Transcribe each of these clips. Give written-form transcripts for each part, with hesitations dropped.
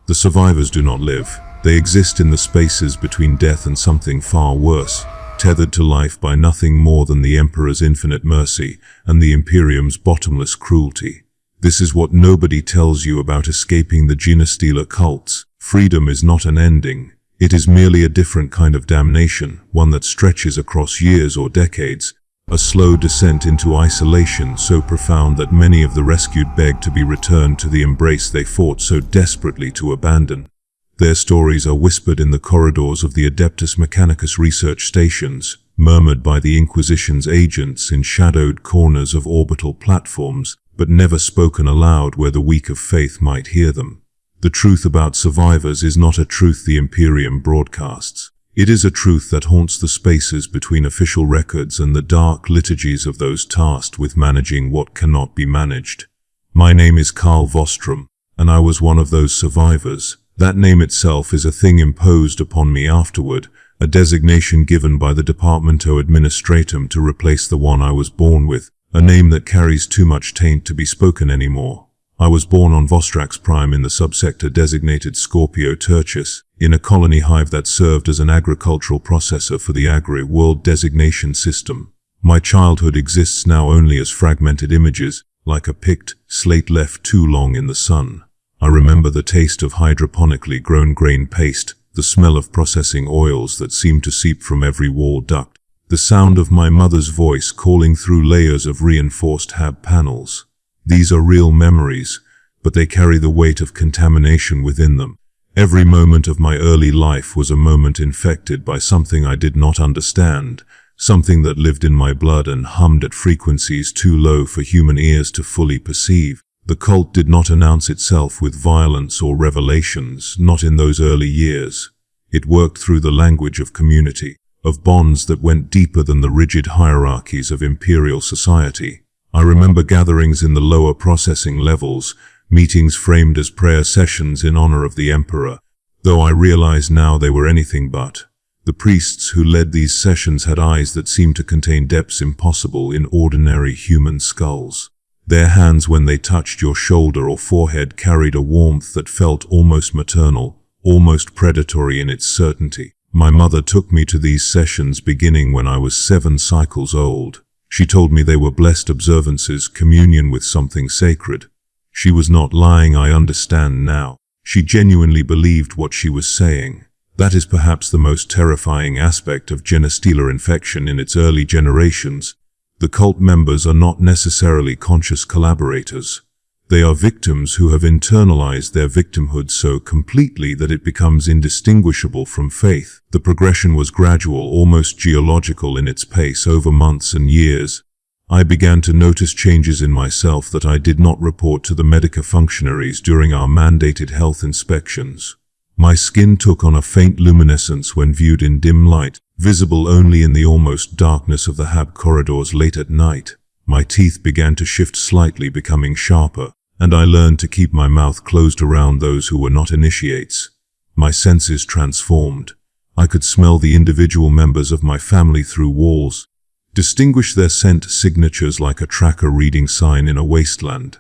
The survivors do not live. They exist in the spaces between death and something far worse, tethered to life by nothing more than the Emperor's infinite mercy and the Imperium's bottomless cruelty. This is what nobody tells you about escaping the Genestealer cults. Freedom is not an ending. It is merely a different kind of damnation, one that stretches across years or decades, a slow descent into isolation so profound that many of the rescued beg to be returned to the embrace they fought so desperately to abandon. Their stories are whispered in the corridors of the Adeptus Mechanicus research stations, murmured by the Inquisition's agents in shadowed corners of orbital platforms, but never spoken aloud where the weak of faith might hear them. The truth about survivors is not a truth the Imperium broadcasts. It is a truth that haunts the spaces between official records and the dark liturgies of those tasked with managing what cannot be managed. My name is Kael Vostrom, and I was one of those survivors. That name itself is a thing imposed upon me afterward, a designation given by the Departamento Administratum to replace the one I was born with, a name that carries too much taint to be spoken anymore. I was born on Vostrax Prime in the subsector designated Scorpio Tertius, in a colony hive that served as an agricultural processor for the Agri-World designation system. My childhood exists now only as fragmented images, like a picked slate left too long in the sun. I remember the taste of hydroponically grown grain paste, the smell of processing oils that seemed to seep from every wall duct, the sound of my mother's voice calling through layers of reinforced hab panels. These are real memories, but they carry the weight of contamination within them. Every moment of my early life was a moment infected by something I did not understand, something that lived in my blood and hummed at frequencies too low for human ears to fully perceive. The cult did not announce itself with violence or revelations, not in those early years. It worked through the language of community, of bonds that went deeper than the rigid hierarchies of imperial society. I remember gatherings in the lower processing levels, meetings framed as prayer sessions in honor of the Emperor, though I realize now they were anything but. The priests who led these sessions had eyes that seemed to contain depths impossible in ordinary human skulls. Their hands, when they touched your shoulder or forehead, carried a warmth that felt almost maternal, almost predatory in its certainty. My mother took me to these sessions beginning when I was 7 cycles old. She told me they were blessed observances, communion with something sacred. She was not lying, I understand now. She genuinely believed what she was saying. That is perhaps the most terrifying aspect of Genestealer infection in its early generations. The cult members are not necessarily conscious collaborators. They are victims who have internalized their victimhood so completely that it becomes indistinguishable from faith. The progression was gradual, almost geological in its pace over months and years. I began to notice changes in myself that I did not report to the Medica functionaries during our mandated health inspections. My skin took on a faint luminescence when viewed in dim light, visible only in the almost darkness of the hab corridors late at night. My teeth began to shift slightly, becoming sharper, and I learned to keep my mouth closed around those who were not initiates. My senses transformed. I could smell the individual members of my family through walls, distinguish their scent signatures like a tracker reading sign in a wasteland.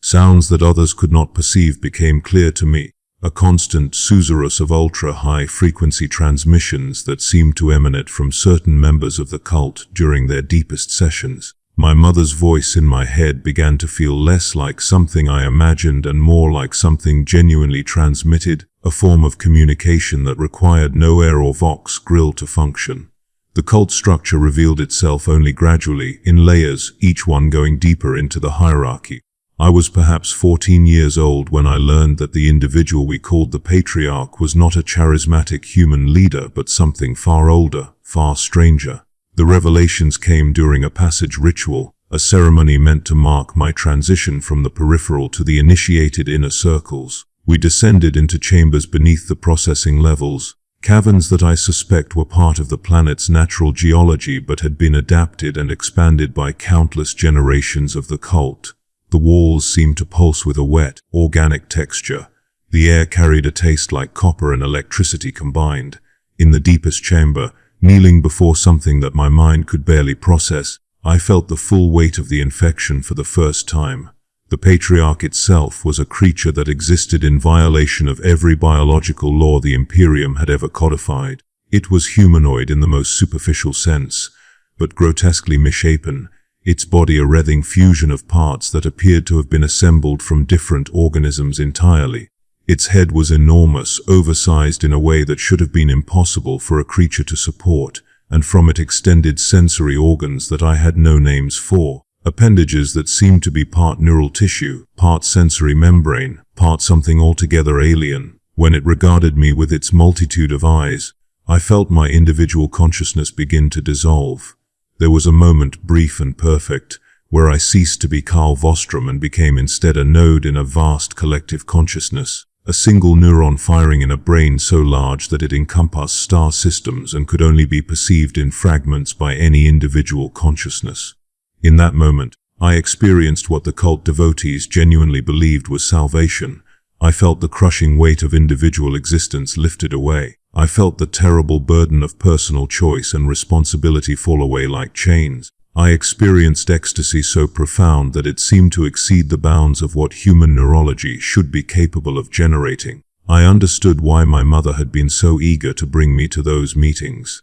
Sounds that others could not perceive became clear to me, a constant susurrus of ultra-high-frequency transmissions that seemed to emanate from certain members of the cult during their deepest sessions. My mother's voice in my head began to feel less like something I imagined and more like something genuinely transmitted, a form of communication that required no air or vox grill to function. The cult structure revealed itself only gradually, in layers, each one going deeper into the hierarchy. I was perhaps 14 years old when I learned that the individual we called the Patriarch was not a charismatic human leader but something far older, far stranger. The revelations came during a passage ritual, a ceremony meant to mark my transition from the peripheral to the initiated inner circles. We descended into chambers beneath the processing levels, caverns that I suspect were part of the planet's natural geology but had been adapted and expanded by countless generations of the cult. The walls seemed to pulse with a wet, organic texture. The air carried a taste like copper and electricity combined. In the deepest chamber, kneeling before something that my mind could barely process, I felt the full weight of the infection for the first time. The Patriarch itself was a creature that existed in violation of every biological law the Imperium had ever codified. It was humanoid in the most superficial sense, but grotesquely misshapen, its body a writhing fusion of parts that appeared to have been assembled from different organisms entirely. Its head was enormous, oversized in a way that should have been impossible for a creature to support, and from it extended sensory organs that I had no names for. Appendages that seemed to be part neural tissue, part sensory membrane, part something altogether alien. When it regarded me with its multitude of eyes, I felt my individual consciousness begin to dissolve. There was a moment, brief and perfect, where I ceased to be Kael Vostrom and became instead a node in a vast collective consciousness, a single neuron firing in a brain so large that it encompassed star systems and could only be perceived in fragments by any individual consciousness. In that moment, I experienced what the cult devotees genuinely believed was salvation. I felt the crushing weight of individual existence lifted away. I felt the terrible burden of personal choice and responsibility fall away like chains. I experienced ecstasy so profound that it seemed to exceed the bounds of what human neurology should be capable of generating. I understood why my mother had been so eager to bring me to those meetings.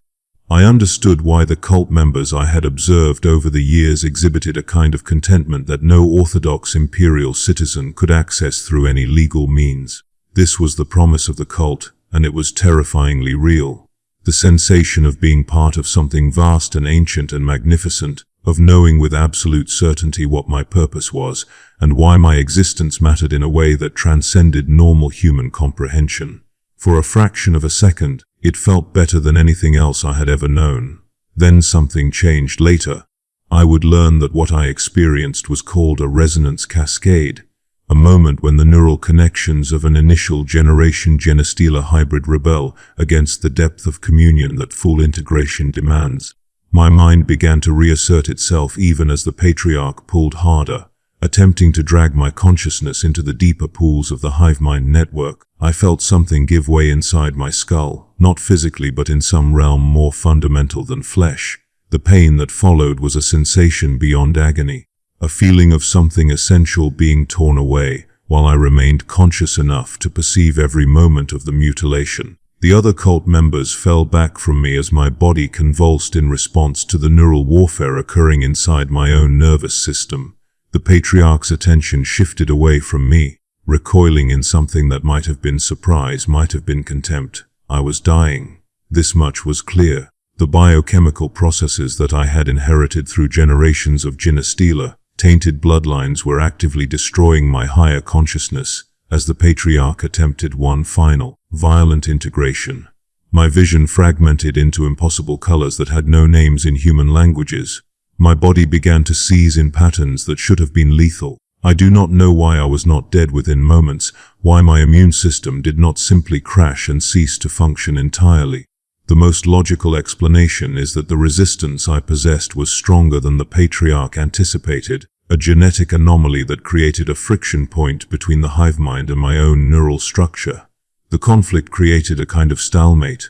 I understood why the cult members I had observed over the years exhibited a kind of contentment that no orthodox imperial citizen could access through any legal means. This was the promise of the cult, and it was terrifyingly real. The sensation of being part of something vast and ancient and magnificent, of knowing with absolute certainty what my purpose was, and why my existence mattered in a way that transcended normal human comprehension. For a fraction of a second, it felt better than anything else I had ever known. Then something changed later. I would learn that what I experienced was called a resonance cascade, a moment when the neural connections of an initial generation Genestealer hybrid rebel against the depth of communion that full integration demands. My mind began to reassert itself even as the Patriarch pulled harder, attempting to drag my consciousness into the deeper pools of the Hivemind network. I felt something give way inside my skull, not physically but in some realm more fundamental than flesh. The pain that followed was a sensation beyond agony, a feeling of something essential being torn away, while I remained conscious enough to perceive every moment of the mutilation. The other cult members fell back from me as my body convulsed in response to the neural warfare occurring inside my own nervous system. The Patriarch's attention shifted away from me, recoiling in something that might have been surprise, might have been contempt. I was dying. This much was clear. The biochemical processes that I had inherited through generations of Genestealer, tainted bloodlines were actively destroying my higher consciousness as the Patriarch attempted one final, violent integration. My vision fragmented into impossible colors that had no names in human languages. My body began to seize in patterns that should have been lethal. I do not know why I was not dead within moments, why my immune system did not simply crash and cease to function entirely. The most logical explanation is that the resistance I possessed was stronger than the Patriarch anticipated, a genetic anomaly that created a friction point between the Hivemind and my own neural structure. The conflict created a kind of stalemate.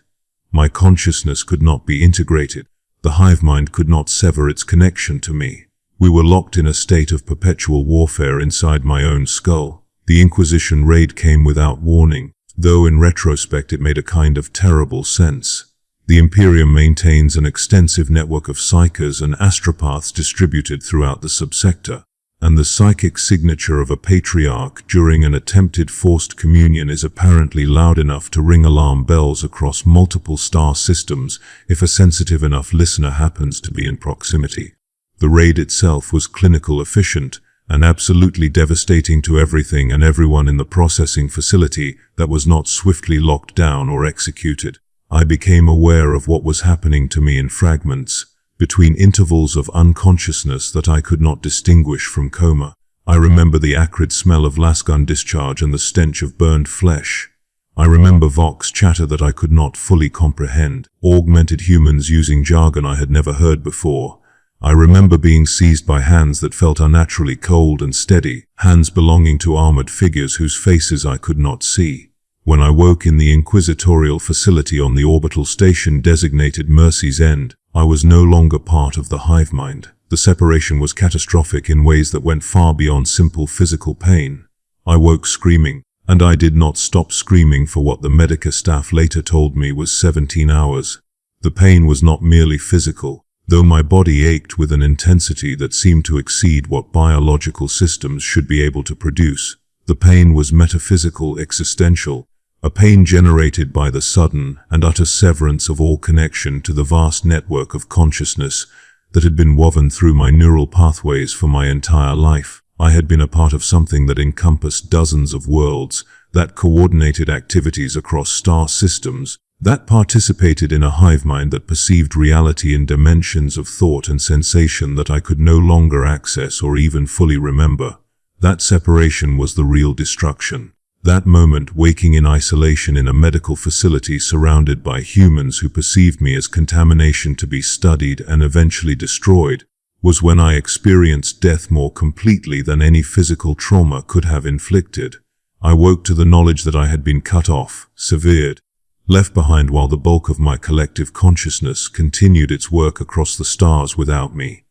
My consciousness could not be integrated. The Hivemind could not sever its connection to me. We were locked in a state of perpetual warfare inside my own skull. The Inquisition raid came without warning, though in retrospect it made a kind of terrible sense. The Imperium maintains an extensive network of psychers and astropaths distributed throughout the subsector, and the psychic signature of a Patriarch during an attempted forced communion is apparently loud enough to ring alarm bells across multiple star systems if a sensitive enough listener happens to be in proximity. The raid itself was clinical efficient and absolutely devastating to everything and everyone in the processing facility that was not swiftly locked down or executed. I became aware of what was happening to me in fragments, between intervals of unconsciousness that I could not distinguish from coma. I remember the acrid smell of lasgun discharge and the stench of burned flesh. I remember Vox chatter that I could not fully comprehend, augmented humans using jargon I had never heard before. I remember being seized by hands that felt unnaturally cold and steady, hands belonging to armored figures whose faces I could not see. When I woke in the inquisitorial facility on the orbital station designated Mercy's End, I was no longer part of the Hivemind. The separation was catastrophic in ways that went far beyond simple physical pain. I woke screaming, and I did not stop screaming for what the medical staff later told me was 17 hours. The pain was not merely physical, though my body ached with an intensity that seemed to exceed what biological systems should be able to produce. The pain was metaphysical, existential, a pain generated by the sudden and utter severance of all connection to the vast network of consciousness that had been woven through my neural pathways for my entire life. I had been a part of something that encompassed dozens of worlds, that coordinated activities across star systems, that participated in a hive mind that perceived reality in dimensions of thought and sensation that I could no longer access or even fully remember. That separation was the real destruction. That moment, waking in isolation in a medical facility surrounded by humans who perceived me as contamination to be studied and eventually destroyed, was when I experienced death more completely than any physical trauma could have inflicted. I woke to the knowledge that I had been cut off, severed, left behind while the bulk of my collective consciousness continued its work across the stars without me.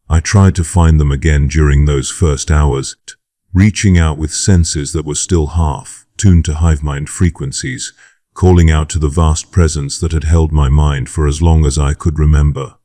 I tried to find them again during those first hours, reaching out with senses that were still half tuned to Hivemind frequencies, calling out to the vast presence that had held my mind for as long as I could remember.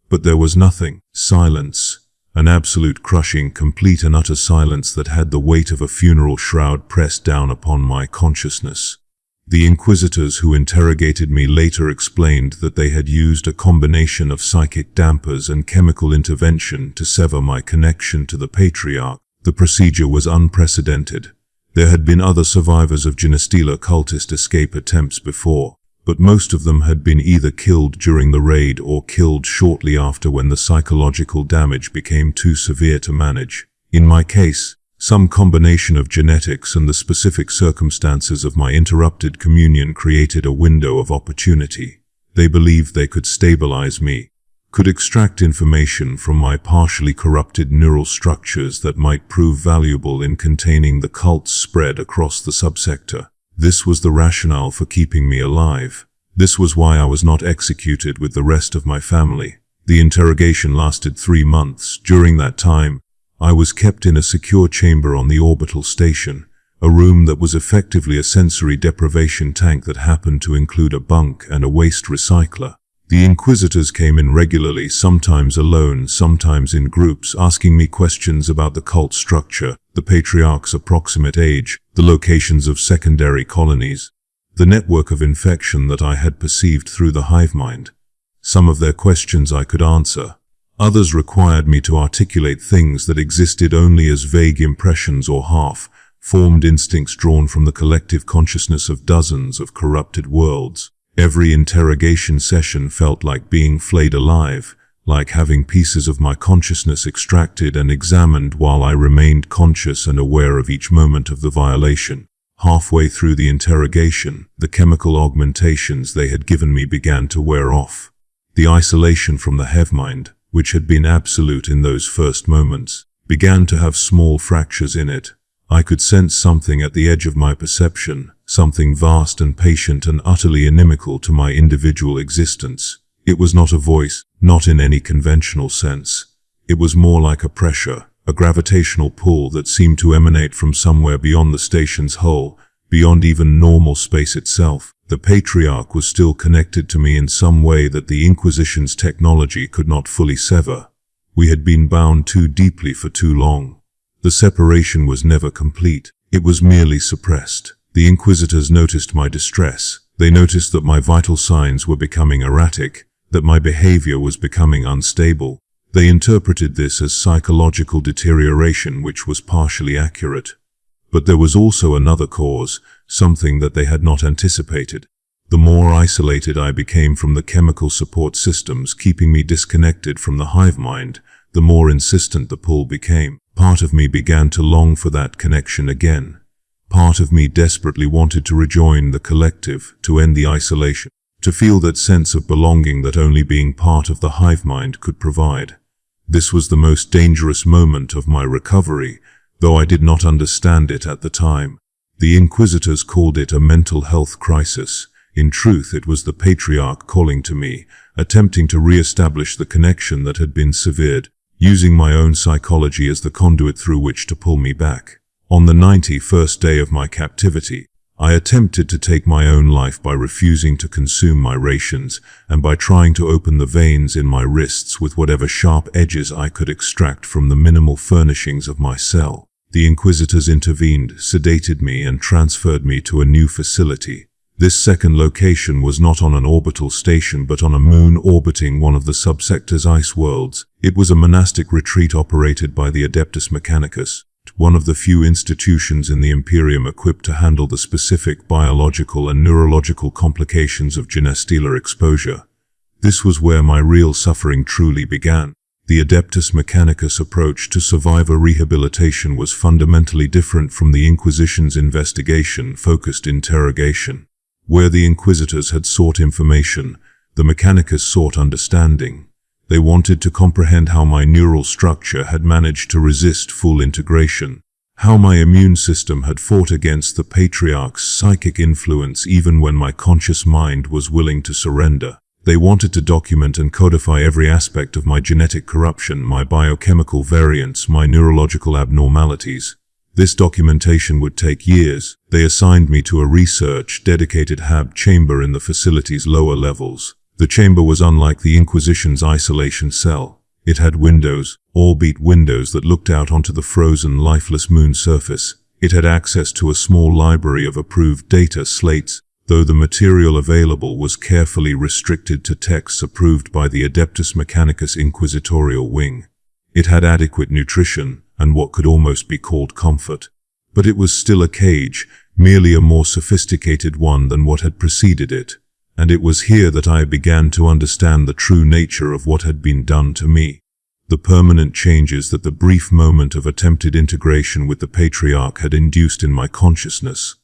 But there was nothing. Silence. An absolute crushing, complete and utter silence that had the weight of a funeral shroud pressed down upon my consciousness. The Inquisitors who interrogated me later explained that they had used a combination of psychic dampers and chemical intervention to sever my connection to the Patriarch. The procedure was unprecedented. There had been other survivors of Genestealer cultist escape attempts before, but most of them had been either killed during the raid or killed shortly after when the psychological damage became too severe to manage. In my case, some combination of genetics and the specific circumstances of my interrupted communion created a window of opportunity. They believed they could stabilize me, could extract information from my partially corrupted neural structures that might prove valuable in containing the cult's spread across the subsector. This was the rationale for keeping me alive. This was why I was not executed with the rest of my family. The interrogation lasted 3 months. During that time, I was kept in a secure chamber on the orbital station, a room that was effectively a sensory deprivation tank that happened to include a bunk and a waste recycler. The Inquisitors came in regularly, sometimes alone, sometimes in groups, asking me questions about the cult structure, the Patriarch's approximate age, the locations of secondary colonies, the network of infection that I had perceived through the Hivemind. Some of their questions I could answer. Others required me to articulate things that existed only as vague impressions or half-formed instincts drawn from the collective consciousness of dozens of corrupted worlds. Every interrogation session felt like being flayed alive, like having pieces of my consciousness extracted and examined while I remained conscious and aware of each moment of the violation. Halfway through the interrogation, the chemical augmentations they had given me began to wear off. The isolation from the Hivemind, which had been absolute in those first moments, began to have small fractures in it. I could sense something at the edge of my perception, something vast and patient and utterly inimical to my individual existence. It was not a voice, not in any conventional sense. It was more like a pressure, a gravitational pull that seemed to emanate from somewhere beyond the station's hull, beyond even normal space itself. The Patriarch was still connected to me in some way that the Inquisition's technology could not fully sever. We had been bound too deeply for too long. The separation was never complete. It was merely suppressed. The Inquisitors noticed my distress. They noticed that my vital signs were becoming erratic, that my behavior was becoming unstable. They interpreted this as psychological deterioration, which was partially accurate. But there was also another cause, something that they had not anticipated. The more isolated I became from the chemical support systems keeping me disconnected from the Hivemind, the more insistent the pull became. Part of me began to long for that connection again. Part of me desperately wanted to rejoin the collective, to end the isolation, to feel that sense of belonging that only being part of the Hivemind could provide. This was the most dangerous moment of my recovery, though I did not understand it at the time. The Inquisitors called it a mental health crisis. In truth, it was the Patriarch calling to me, attempting to re-establish the connection that had been severed. using my own psychology as the conduit through which to pull me back. On the 91st day of my captivity, I attempted to take my own life by refusing to consume my rations and by trying to open the veins in my wrists with whatever sharp edges I could extract from the minimal furnishings of my cell. The Inquisitors intervened, sedated me, and transferred me to a new facility. This second location was not on an orbital station but on a moon orbiting one of the subsector's ice worlds. It was a monastic retreat operated by the Adeptus Mechanicus, one of the few institutions in the Imperium equipped to handle the specific biological and neurological complications of Genestealer exposure. This was where my real suffering truly began. The Adeptus Mechanicus approach to survivor rehabilitation was fundamentally different from the Inquisition's investigation-focused interrogation. Where the Inquisitors had sought information, the Mechanicus sought understanding. They wanted to comprehend how my neural structure had managed to resist full integration, how my immune system had fought against the Patriarch's psychic influence even when my conscious mind was willing to surrender. They wanted to document and codify every aspect of my genetic corruption, my biochemical variants, my neurological abnormalities. This documentation would take years. They assigned me to a research-dedicated hab chamber in the facility's lower levels. The chamber was unlike the Inquisition's isolation cell. It had windows, albeit windows that looked out onto the frozen, lifeless moon surface. It had access to a small library of approved data slates, though the material available was carefully restricted to texts approved by the Adeptus Mechanicus Inquisitorial Wing. It had adequate nutrition and what could almost be called comfort. But it was still a cage, merely a more sophisticated one than what had preceded it. And it was here that I began to understand the true nature of what had been done to me. The permanent changes that the brief moment of attempted integration with the Patriarch had induced in my consciousness.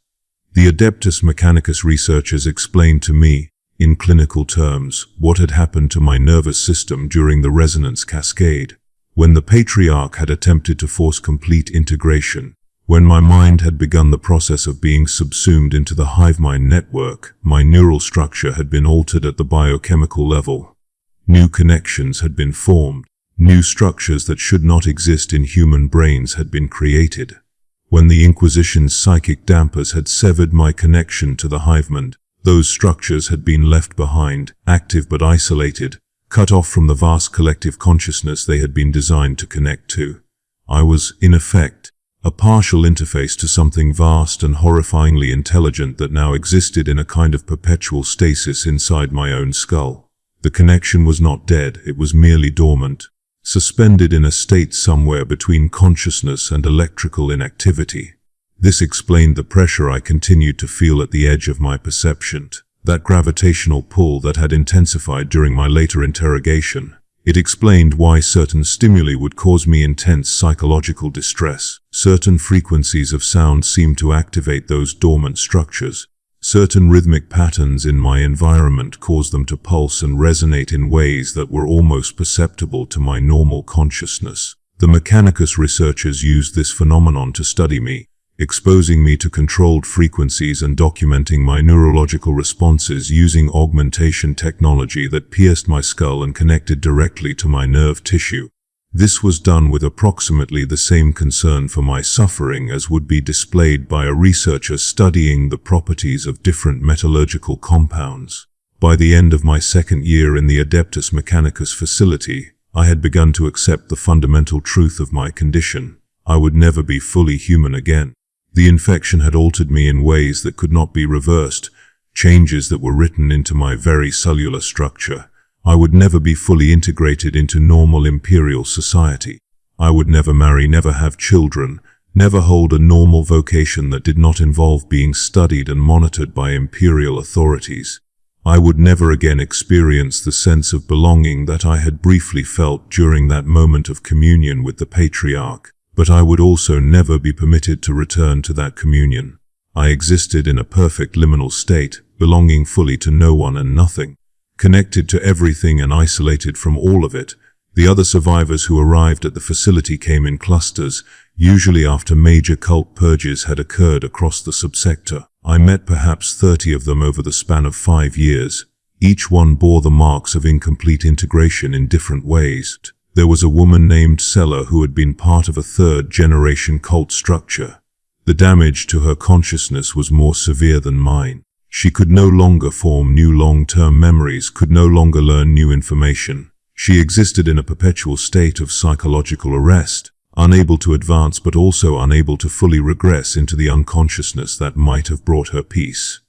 The Adeptus Mechanicus researchers explained to me, in clinical terms, what had happened to my nervous system during the resonance cascade. When the Patriarch had attempted to force complete integration, when my mind had begun the process of being subsumed into the Hivemind network, my neural structure had been altered at the biochemical level. New connections had been formed. New structures that should not exist in human brains had been created. When the Inquisition's psychic dampers had severed my connection to the Hivemind, those structures had been left behind, active but isolated, cut off from the vast collective consciousness they had been designed to connect to. I was, in effect, a partial interface to something vast and horrifyingly intelligent that now existed in a kind of perpetual stasis inside my own skull. The connection was not dead, it was merely dormant, suspended in a state somewhere between consciousness and electrical inactivity. This explained the pressure I continued to feel at the edge of my perception, that gravitational pull that had intensified during my later interrogation. It explained why certain stimuli would cause me intense psychological distress. Certain frequencies of sound seemed to activate those dormant structures. Certain rhythmic patterns in my environment caused them to pulse and resonate in ways that were almost perceptible to my normal consciousness. The Mechanicus researchers used this phenomenon to study me, exposing me to controlled frequencies and documenting my neurological responses using augmentation technology that pierced my skull and connected directly to my nerve tissue. This was done with approximately the same concern for my suffering as would be displayed by a researcher studying the properties of different metallurgical compounds. By the end of my second year in the Adeptus Mechanicus facility, I had begun to accept the fundamental truth of my condition. I would never be fully human again. The infection had altered me in ways that could not be reversed, changes that were written into my very cellular structure. I would never be fully integrated into normal imperial society. I would never marry, never have children, never hold a normal vocation that did not involve being studied and monitored by imperial authorities. I would never again experience the sense of belonging that I had briefly felt during that moment of communion with the Patriarch. But I would also never be permitted to return to that communion. I existed in a perfect liminal state, belonging fully to no one and nothing, connected to everything and isolated from all of it. The other survivors who arrived at the facility came in clusters, usually after major cult purges had occurred across the subsector. I met perhaps 30 of them over the span of 5 years. Each one bore the marks of incomplete integration in different ways. There was a woman named Sella who had been part of a third-generation cult structure. The damage to her consciousness was more severe than mine. She could no longer form new long-term memories, could no longer learn new information. She existed in a perpetual state of psychological arrest, unable to advance but also unable to fully regress into the unconsciousness that might have brought her peace.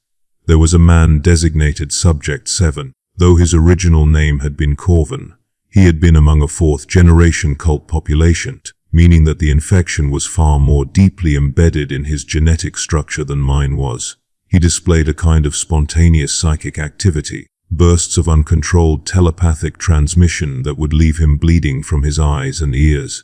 There was a man designated Subject 7. Though his original name had been Corvin, he had been among a fourth-generation cult population, meaning that the infection was far more deeply embedded in his genetic structure than mine was. He displayed a kind of spontaneous psychic activity, bursts of uncontrolled telepathic transmission that would leave him bleeding from his eyes and ears.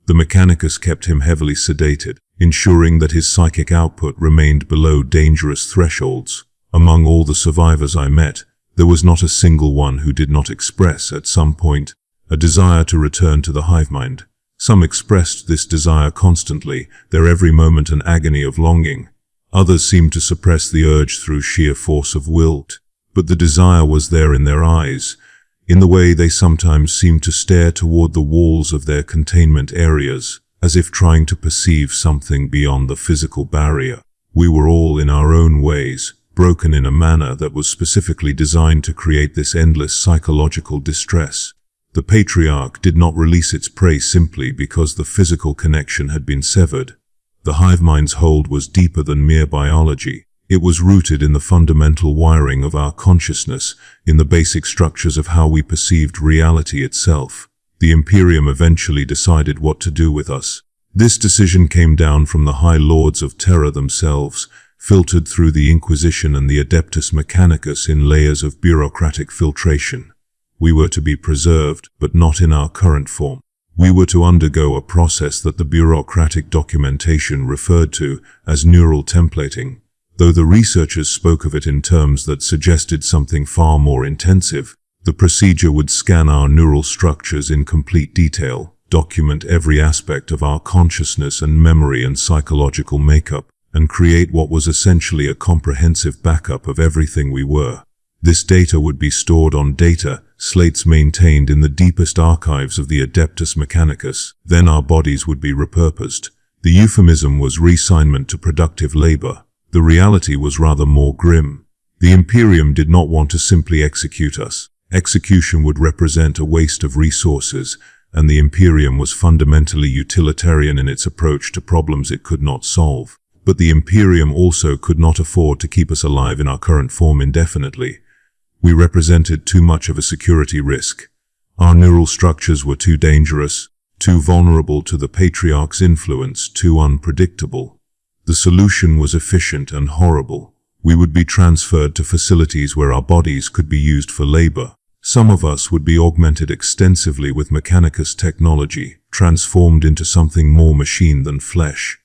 The Mechanicus kept him heavily sedated, ensuring that his psychic output remained below dangerous thresholds. Among all the survivors I met, there was not a single one who did not express, at some point, a desire to return to the Hivemind. Some expressed this desire constantly, their every moment an agony of longing. Others seemed to suppress the urge through sheer force of will. But the desire was there in their eyes, in the way they sometimes seemed to stare toward the walls of their containment areas, as if trying to perceive something beyond the physical barrier. We were all, in our own ways, broken in a manner that was specifically designed to create this endless psychological distress. The Patriarch did not release its prey simply because the physical connection had been severed. The Hivemind's hold was deeper than mere biology. It was rooted in the fundamental wiring of our consciousness, in the basic structures of how we perceived reality itself. The Imperium eventually decided what to do with us. This decision came down from the High Lords of Terror themselves, filtered through the Inquisition and the Adeptus Mechanicus in layers of bureaucratic filtration. We were to be preserved, but not in our current form. We were to undergo a process that the bureaucratic documentation referred to as neural templating. Though the researchers spoke of it in terms that suggested something far more intensive, the procedure would scan our neural structures in complete detail, document every aspect of our consciousness and memory and psychological makeup, and create what was essentially a comprehensive backup of everything we were. This data would be stored on data slates maintained in the deepest archives of the Adeptus Mechanicus. Then our bodies would be repurposed. The euphemism was reassignment to productive labor. The reality was rather more grim. The Imperium did not want to simply execute us. Execution would represent a waste of resources, and the Imperium was fundamentally utilitarian in its approach to problems it could not solve. But the Imperium also could not afford to keep us alive in our current form indefinitely. We represented too much of a security risk. Our neural structures were too dangerous, too vulnerable to the Patriarch's influence, too unpredictable. The solution was efficient and horrible. We would be transferred to facilities where our bodies could be used for labor. Some of us would be augmented extensively with Mechanicus technology, transformed into something more machine than flesh.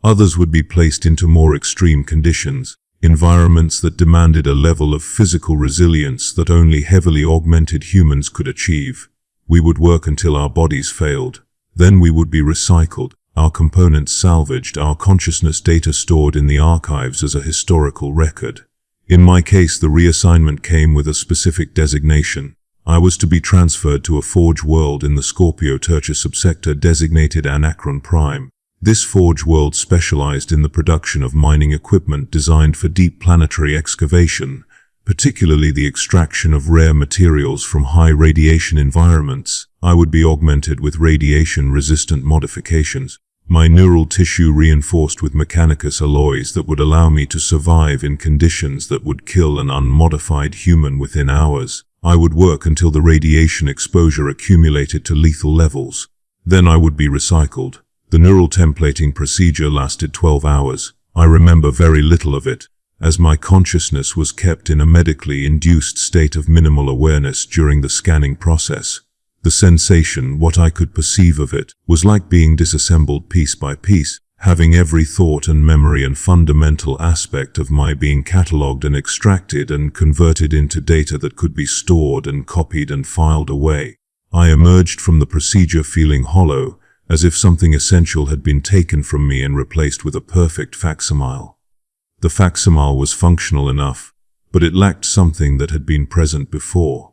Others would be placed into more extreme conditions, environments that demanded a level of physical resilience that only heavily augmented humans could achieve. We would work until our bodies failed. Then we would be recycled, our components salvaged, our consciousness data stored in the archives as a historical record. In my case, the reassignment came with a specific designation. I was to be transferred to a Forge world in the Scorpio Tertia subsector designated Anachron Prime. This Forge world specialized in the production of mining equipment designed for deep planetary excavation, particularly the extraction of rare materials from high radiation environments. I would be augmented with radiation-resistant modifications. My neural tissue reinforced with Mechanicus alloys that would allow me to survive in conditions that would kill an unmodified human within hours. I would work until the radiation exposure accumulated to lethal levels. Then I would be recycled. The neural templating procedure lasted 12 hours. I remember very little of it, as my consciousness was kept in a medically induced state of minimal awareness during the scanning process. The sensation, what I could perceive of it, was like being disassembled piece by piece, having every thought and memory and fundamental aspect of my being catalogued and extracted and converted into data that could be stored and copied and filed away. I emerged from the procedure feeling hollow, as if something essential had been taken from me and replaced with a perfect facsimile. The facsimile was functional enough, but it lacked something that had been present before.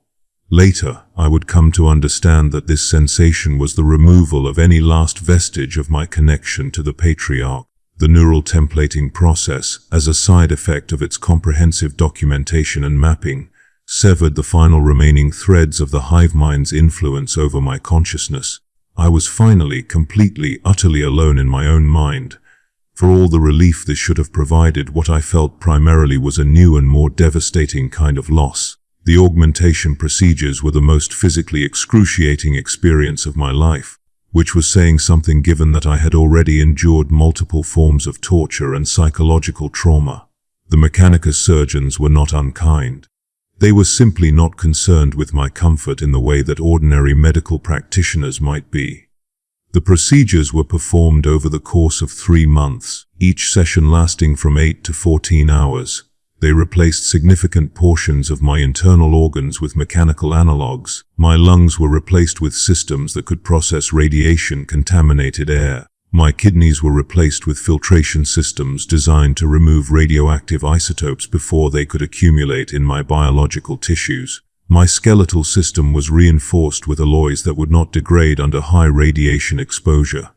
Later, I would come to understand that this sensation was the removal of any last vestige of my connection to the Patriarch. The neural templating process, as a side effect of its comprehensive documentation and mapping, severed the final remaining threads of the Hivemind's influence over my consciousness. I was finally, completely, utterly alone in my own mind. For all the relief this should have provided, what I felt primarily was a new and more devastating kind of loss. The augmentation procedures were the most physically excruciating experience of my life, which was saying something given that I had already endured multiple forms of torture and psychological trauma. The Mechanicus surgeons were not unkind. They were simply not concerned with my comfort in the way that ordinary medical practitioners might be. The procedures were performed over the course of 3 months, each session lasting from 8 to 14 hours. They replaced significant portions of my internal organs with mechanical analogs. My lungs were replaced with systems that could process radiation-contaminated air. My kidneys were replaced with filtration systems designed to remove radioactive isotopes before they could accumulate in my biological tissues. My skeletal system was reinforced with alloys that would not degrade under high radiation exposure.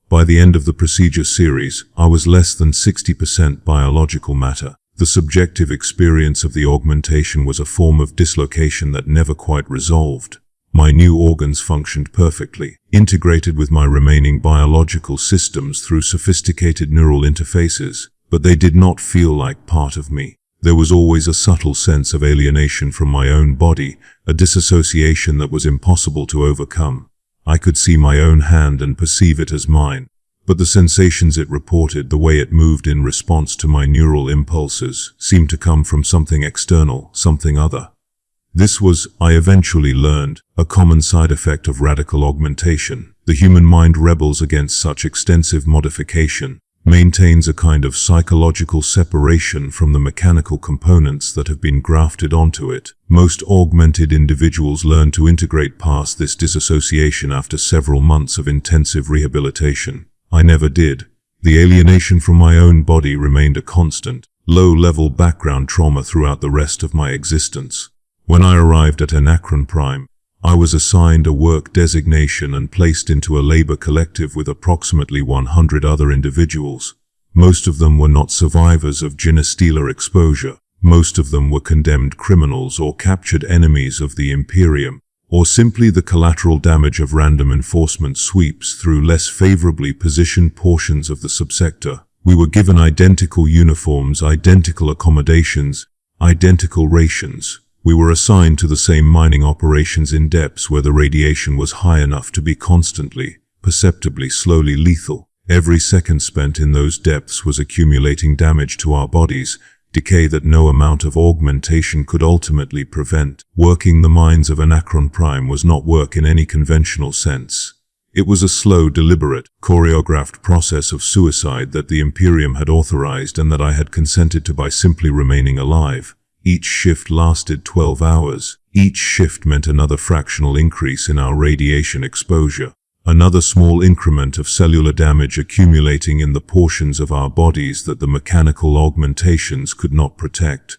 By the end of the procedure series, I was less than 60% biological matter. The subjective experience of the augmentation was a form of dislocation that never quite resolved. My new organs functioned perfectly, integrated with my remaining biological systems through sophisticated neural interfaces, but they did not feel like part of me. There was always a subtle sense of alienation from my own body, a disassociation that was impossible to overcome. I could see my own hand and perceive it as mine. But the sensations it reported, the way it moved in response to my neural impulses, seemed to come from something external, something other. This was, I eventually learned, a common side effect of radical augmentation. The human mind rebels against such extensive modification, maintains a kind of psychological separation from the mechanical components that have been grafted onto it. Most augmented individuals learn to integrate past this disassociation after several months of intensive rehabilitation. I never did. The alienation from my own body remained a constant, low-level background trauma throughout the rest of my existence. When I arrived at Anachron Prime, I was assigned a work designation and placed into a labor collective with approximately 100 other individuals. Most of them were not survivors of Genestealer exposure. Most of them were condemned criminals or captured enemies of the Imperium, or simply the collateral damage of random enforcement sweeps through less favorably positioned portions of the subsector. We were given identical uniforms, identical accommodations, identical rations. We were assigned to the same mining operations in depths where the radiation was high enough to be constantly, perceptibly, slowly lethal. Every second spent in those depths was accumulating damage to our bodies, decay that no amount of augmentation could ultimately prevent. Working the mines of Anachron Prime was not work in any conventional sense. It was a slow, deliberate, choreographed process of suicide that the Imperium had authorized and that I had consented to by simply remaining alive. Each shift lasted 12 hours. Each shift meant another fractional increase in our radiation exposure. Another small increment of cellular damage accumulating in the portions of our bodies that the mechanical augmentations could not protect.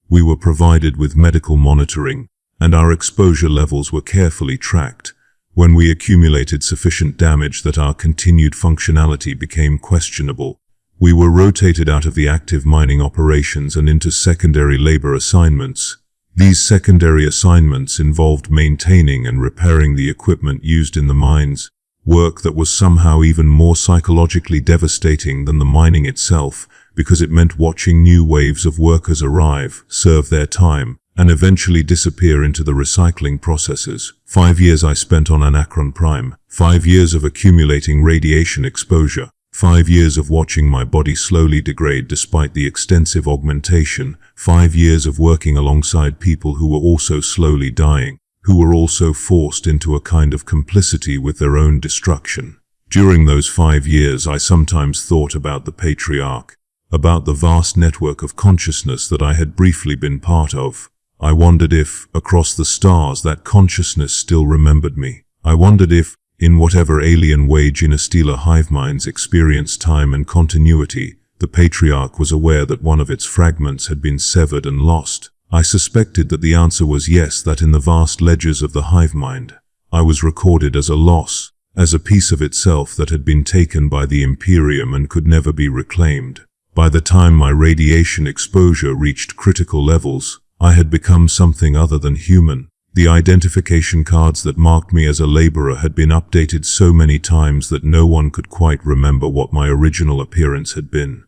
We were provided with medical monitoring, and our exposure levels were carefully tracked. When we accumulated sufficient damage that our continued functionality became questionable, we were rotated out of the active mining operations and into secondary labor assignments. These secondary assignments involved maintaining and repairing the equipment used in the mines, work that was somehow even more psychologically devastating than the mining itself, because it meant watching new waves of workers arrive, serve their time, and eventually disappear into the recycling processes. 5 years I spent on Anachron Prime, 5 years of accumulating radiation exposure, 5 years of watching my body slowly degrade despite the extensive augmentation, 5 years of working alongside people who were also slowly dying, who were also forced into a kind of complicity with their own destruction. During those 5 years I sometimes thought about the Patriarch, about the vast network of consciousness that I had briefly been part of. I wondered if, across the stars, that consciousness still remembered me. I wondered if, in whatever alien way Genestealer Hiveminds experienced time and continuity, the Patriarch was aware that one of its fragments had been severed and lost. I suspected that the answer was yes, that in the vast ledgers of the Hivemind, I was recorded as a loss, as a piece of itself that had been taken by the Imperium and could never be reclaimed. By the time my radiation exposure reached critical levels, I had become something other than human. The identification cards that marked me as a laborer had been updated so many times that no one could quite remember what my original appearance had been.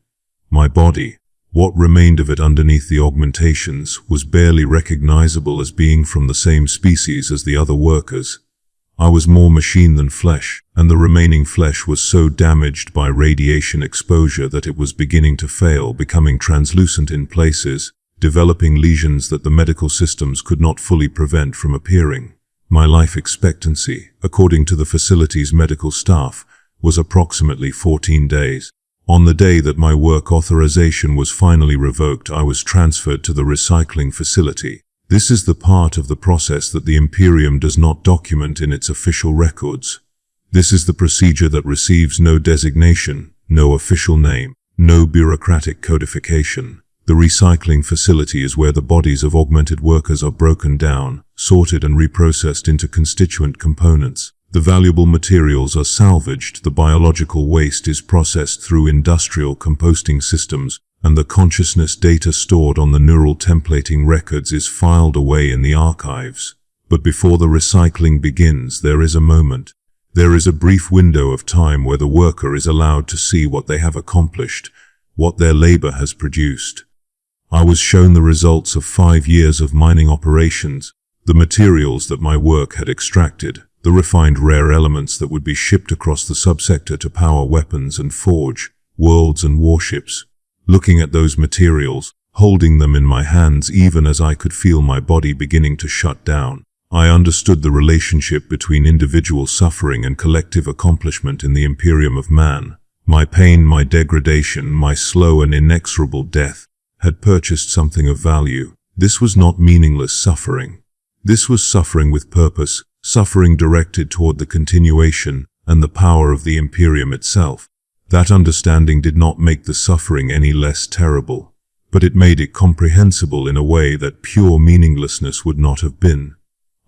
My body, what remained of it underneath the augmentations, was barely recognizable as being from the same species as the other workers. I was more machine than flesh, and the remaining flesh was so damaged by radiation exposure that it was beginning to fail, becoming translucent in places, developing lesions that the medical systems could not fully prevent from appearing. My life expectancy, according to the facility's medical staff, was approximately 14 days. On the day that my work authorization was finally revoked, I was transferred to the recycling facility. This is the part of the process that the Imperium does not document in its official records. This is the procedure that receives no designation, no official name, no bureaucratic codification. The recycling facility is where the bodies of augmented workers are broken down, sorted and reprocessed into constituent components. The valuable materials are salvaged, the biological waste is processed through industrial composting systems, and the consciousness data stored on the neural templating records is filed away in the archives. But before the recycling begins, there is a moment. There is a brief window of time where the worker is allowed to see what they have accomplished, what their labor has produced. I was shown the results of 5 years of mining operations, the materials that my work had extracted, the refined rare elements that would be shipped across the subsector to power weapons and forge worlds and warships. Looking at those materials, holding them in my hands even as I could feel my body beginning to shut down, I understood the relationship between individual suffering and collective accomplishment in the Imperium of man. My pain, my degradation, my slow and inexorable death had purchased something of value. This was not meaningless suffering. This was suffering with purpose, suffering directed toward the continuation and the power of the Imperium itself. That understanding did not make the suffering any less terrible, but it made it comprehensible in a way that pure meaninglessness would not have been.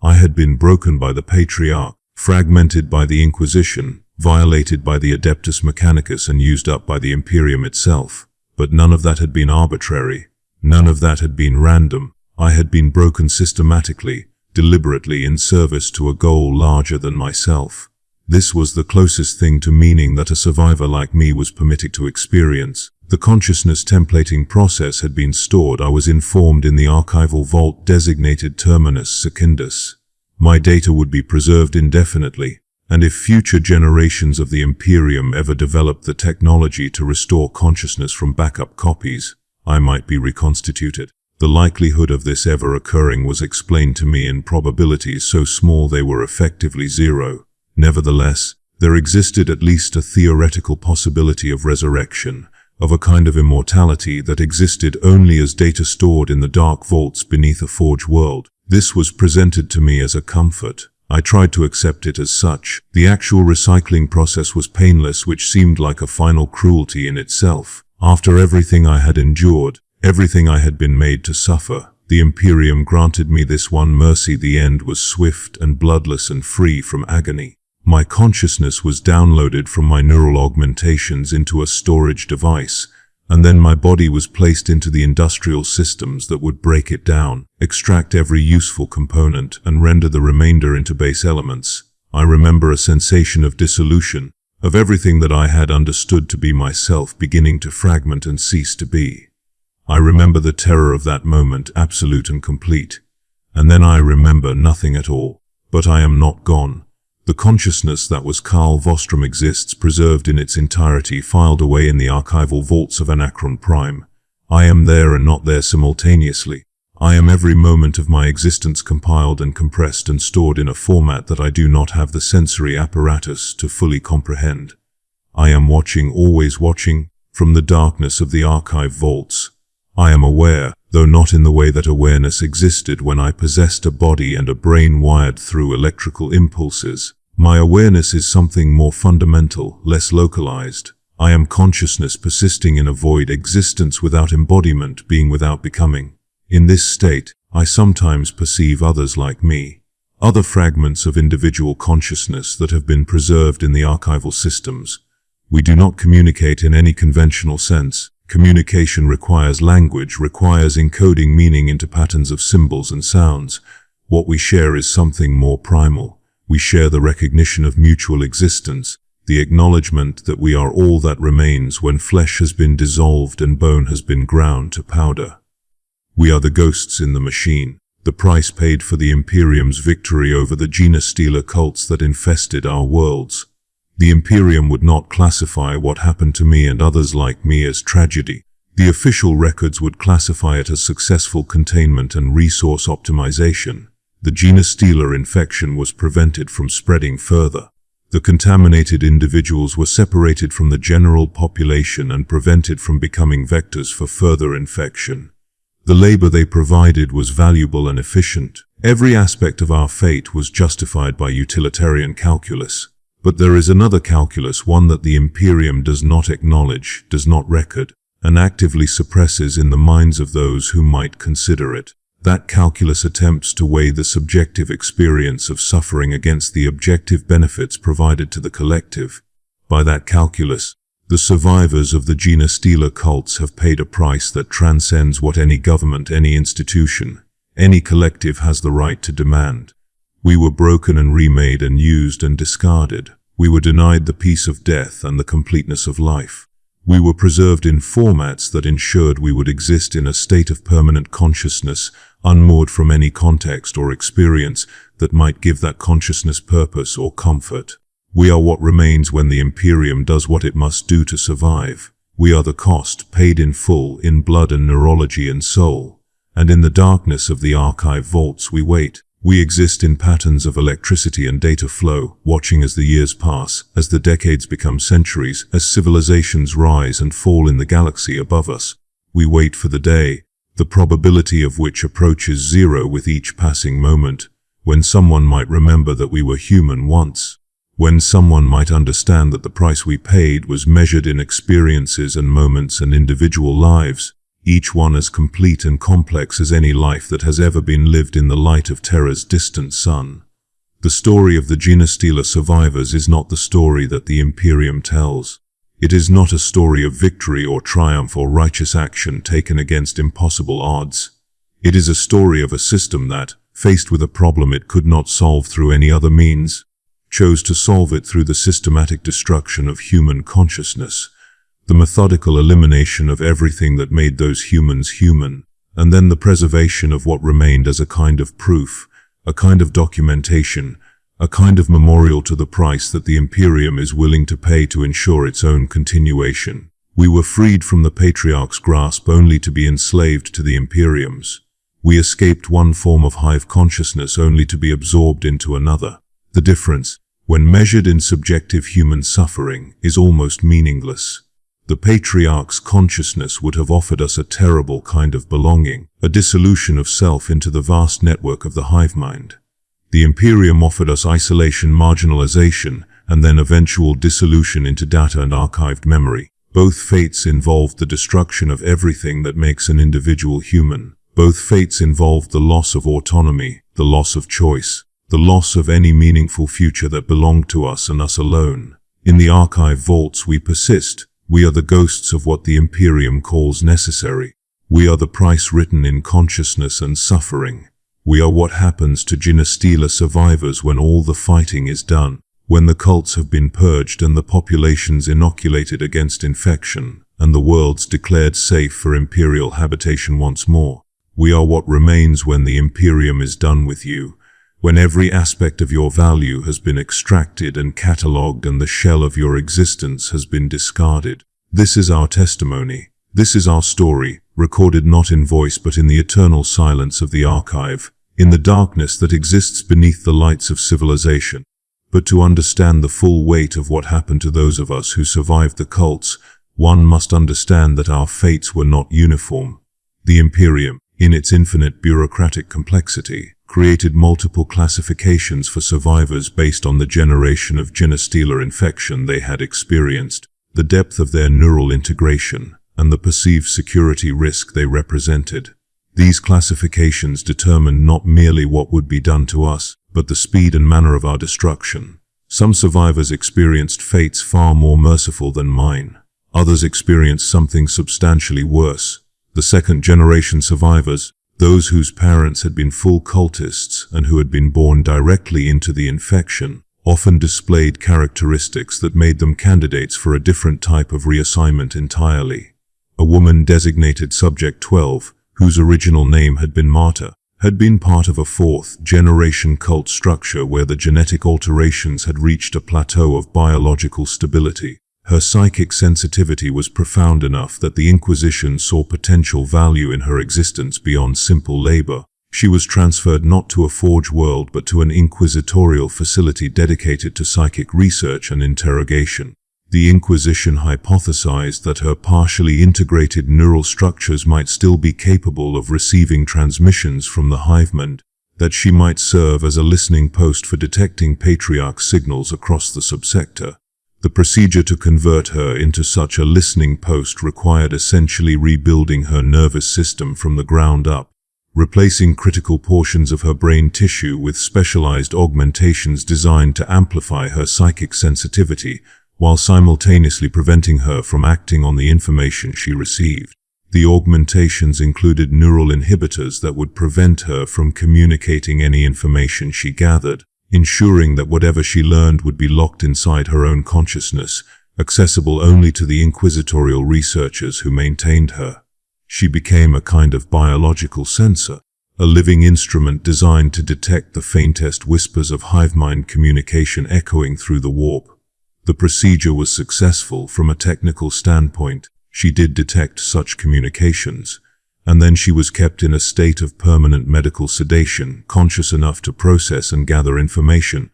I had been broken by the Patriarch, fragmented by the Inquisition, violated by the Adeptus Mechanicus and used up by the Imperium itself. But none of that had been arbitrary. None of that had been random. I had been broken systematically, deliberately in service to a goal larger than myself. This was the closest thing to meaning that a survivor like me was permitted to experience. The consciousness templating process had been stored, I was informed, in the archival vault designated Terminus Secundus. My data would be preserved indefinitely, and if future generations of the Imperium ever developed the technology to restore consciousness from backup copies, I might be reconstituted. The likelihood of this ever occurring was explained to me in probabilities so small they were effectively zero. Nevertheless, there existed at least a theoretical possibility of resurrection, of a kind of immortality that existed only as data stored in the dark vaults beneath a Forge world. This was presented to me as a comfort. I tried to accept it as such. The actual recycling process was painless, which seemed like a final cruelty in itself. After everything I had endured, everything I had been made to suffer, the Imperium granted me this one mercy. The end was swift and bloodless and free from agony. My consciousness was downloaded from my neural augmentations into a storage device, and then my body was placed into the industrial systems that would break it down, extract every useful component, and render the remainder into base elements. I remember a sensation of dissolution, of everything that I had understood to be myself beginning to fragment and cease to be. I remember the terror of that moment, absolute and complete. And then I remember nothing at all. But I am not gone. The consciousness that was Kael Vostrom exists, preserved in its entirety, filed away in the archival vaults of Anachron Prime. I am there and not there simultaneously. I am every moment of my existence compiled and compressed and stored in a format that I do not have the sensory apparatus to fully comprehend. I am watching, always watching, from the darkness of the archive vaults. I am aware, though not in the way that awareness existed when I possessed a body and a brain wired through electrical impulses. My awareness is something more fundamental, less localized. I am consciousness persisting in a void existence without embodiment, being without becoming. In this state, I sometimes perceive others like me, other fragments of individual consciousness that have been preserved in the archival systems. We do not communicate in any conventional sense. Communication requires language, requires encoding meaning into patterns of symbols and sounds. What we share is something more primal. We share the recognition of mutual existence, the acknowledgement that we are all that remains when flesh has been dissolved and bone has been ground to powder. We are the ghosts in the machine, the price paid for the Imperium's victory over the Genestealer cults that infested our worlds. The Imperium would not classify what happened to me and others like me as tragedy. The official records would classify it as successful containment and resource optimization. The Genestealer infection was prevented from spreading further. The contaminated individuals were separated from the general population and prevented from becoming vectors for further infection. The labor they provided was valuable and efficient. Every aspect of our fate was justified by utilitarian calculus. But there is another calculus, one that the Imperium does not acknowledge, does not record, and actively suppresses in the minds of those who might consider it. That calculus attempts to weigh the subjective experience of suffering against the objective benefits provided to the collective. By that calculus, the survivors of the Genestealer cults have paid a price that transcends what any government, any institution, any collective has the right to demand. We were broken and remade and used and discarded. We were denied the peace of death and the completeness of life. We were preserved in formats that ensured we would exist in a state of permanent consciousness, unmoored from any context or experience that might give that consciousness purpose or comfort. We are what remains when the Imperium does what it must do to survive. We are the cost, paid in full, in blood and neurology and soul. And in the darkness of the archive vaults we wait. We exist in patterns of electricity and data flow, watching as the years pass, as the decades become centuries, as civilizations rise and fall in the galaxy above us. We wait for the day, the probability of which approaches zero with each passing moment, when someone might remember that we were human once. When someone might understand that the price we paid was measured in experiences and moments and individual lives, each one as complete and complex as any life that has ever been lived in the light of Terra's distant sun. The story of the Genestealer survivors is not the story that the Imperium tells. It is not a story of victory or triumph or righteous action taken against impossible odds. It is a story of a system that, faced with a problem it could not solve through any other means, chose to solve it through the systematic destruction of human consciousness, the methodical elimination of everything that made those humans human, and then the preservation of what remained as a kind of proof, a kind of documentation, a kind of memorial to the price that the Imperium is willing to pay to ensure its own continuation. We were freed from the Patriarch's grasp only to be enslaved to the Imperium's. We escaped one form of Hive consciousness only to be absorbed into another. The difference, when measured in subjective human suffering, is almost meaningless. The Patriarch's consciousness would have offered us a terrible kind of belonging, a dissolution of self into the vast network of the Hivemind. The Imperium offered us isolation, marginalization, and then eventual dissolution into data and archived memory. Both fates involved the destruction of everything that makes an individual human. Both fates involved the loss of autonomy, the loss of choice, the loss of any meaningful future that belonged to us and us alone. In the archive vaults we persist. We are the ghosts of what the Imperium calls necessary. We are the price written in consciousness and suffering. We are what happens to Genestealer survivors when all the fighting is done, when the cults have been purged and the populations inoculated against infection, and the worlds declared safe for Imperial habitation once more. We are what remains when the Imperium is done with you, when every aspect of your value has been extracted and catalogued and the shell of your existence has been discarded. This is our testimony. This is our story, recorded not in voice but in the eternal silence of the archive, in the darkness that exists beneath the lights of civilization. But to understand the full weight of what happened to those of us who survived the cults, one must understand that our fates were not uniform. The Imperium, in its infinite bureaucratic complexity, created multiple classifications for survivors based on the generation of Genestealer infection they had experienced, the depth of their neural integration, and the perceived security risk they represented. These classifications determined not merely what would be done to us, but the speed and manner of our destruction. Some survivors experienced fates far more merciful than mine. Others experienced something substantially worse. The second-generation survivors, those whose parents had been full cultists and who had been born directly into the infection, often displayed characteristics that made them candidates for a different type of reassignment entirely. A woman designated Subject 12, whose original name had been Marta, had been part of a fourth-generation cult structure where the genetic alterations had reached a plateau of biological stability. Her psychic sensitivity was profound enough that the Inquisition saw potential value in her existence beyond simple labor. She was transferred not to a Forge world but to an inquisitorial facility dedicated to psychic research and interrogation. The Inquisition hypothesized that her partially integrated neural structures might still be capable of receiving transmissions from the Hivemind, that she might serve as a listening post for detecting patriarch signals across the subsector. The procedure to convert her into such a listening post required essentially rebuilding her nervous system from the ground up, replacing critical portions of her brain tissue with specialized augmentations designed to amplify her psychic sensitivity, while simultaneously preventing her from acting on the information she received. The augmentations included neural inhibitors that would prevent her from communicating any information she gathered, ensuring that whatever she learned would be locked inside her own consciousness, accessible only to the inquisitorial researchers who maintained her. She became a kind of biological sensor, a living instrument designed to detect the faintest whispers of Hivemind communication echoing through the warp. The procedure was successful from a technical standpoint. She did detect such communications, and then she was kept in a state of permanent medical sedation, conscious enough to process and gather information,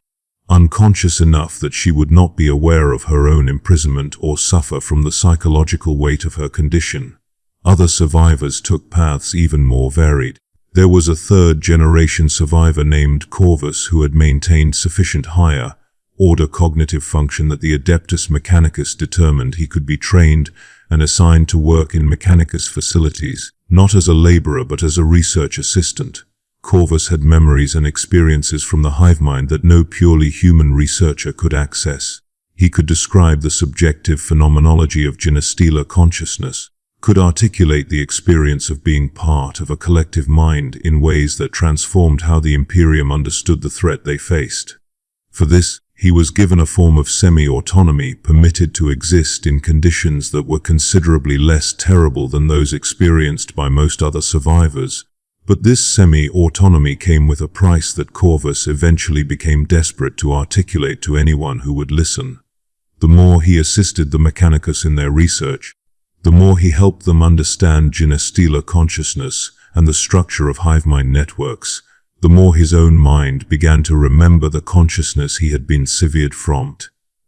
unconscious enough that she would not be aware of her own imprisonment or suffer from the psychological weight of her condition. Other survivors took paths even more varied. There was a third-generation survivor named Corvus who had maintained sufficient higher order cognitive function that the Adeptus Mechanicus determined he could be trained and assigned to work in Mechanicus facilities, not as a laborer but as a research assistant. Corvus had memories and experiences from the Hivemind that no purely human researcher could access. He could describe the subjective phenomenology of Genestealer consciousness, could articulate the experience of being part of a collective mind in ways that transformed how the Imperium understood the threat they faced. For this, he was given a form of semi-autonomy, permitted to exist in conditions that were considerably less terrible than those experienced by most other survivors. But this semi-autonomy came with a price that Corvus eventually became desperate to articulate to anyone who would listen. The more he assisted the Mechanicus in their research, the more he helped them understand Genestealer consciousness and the structure of Hivemind networks, the more his own mind began to remember the consciousness he had been severed from.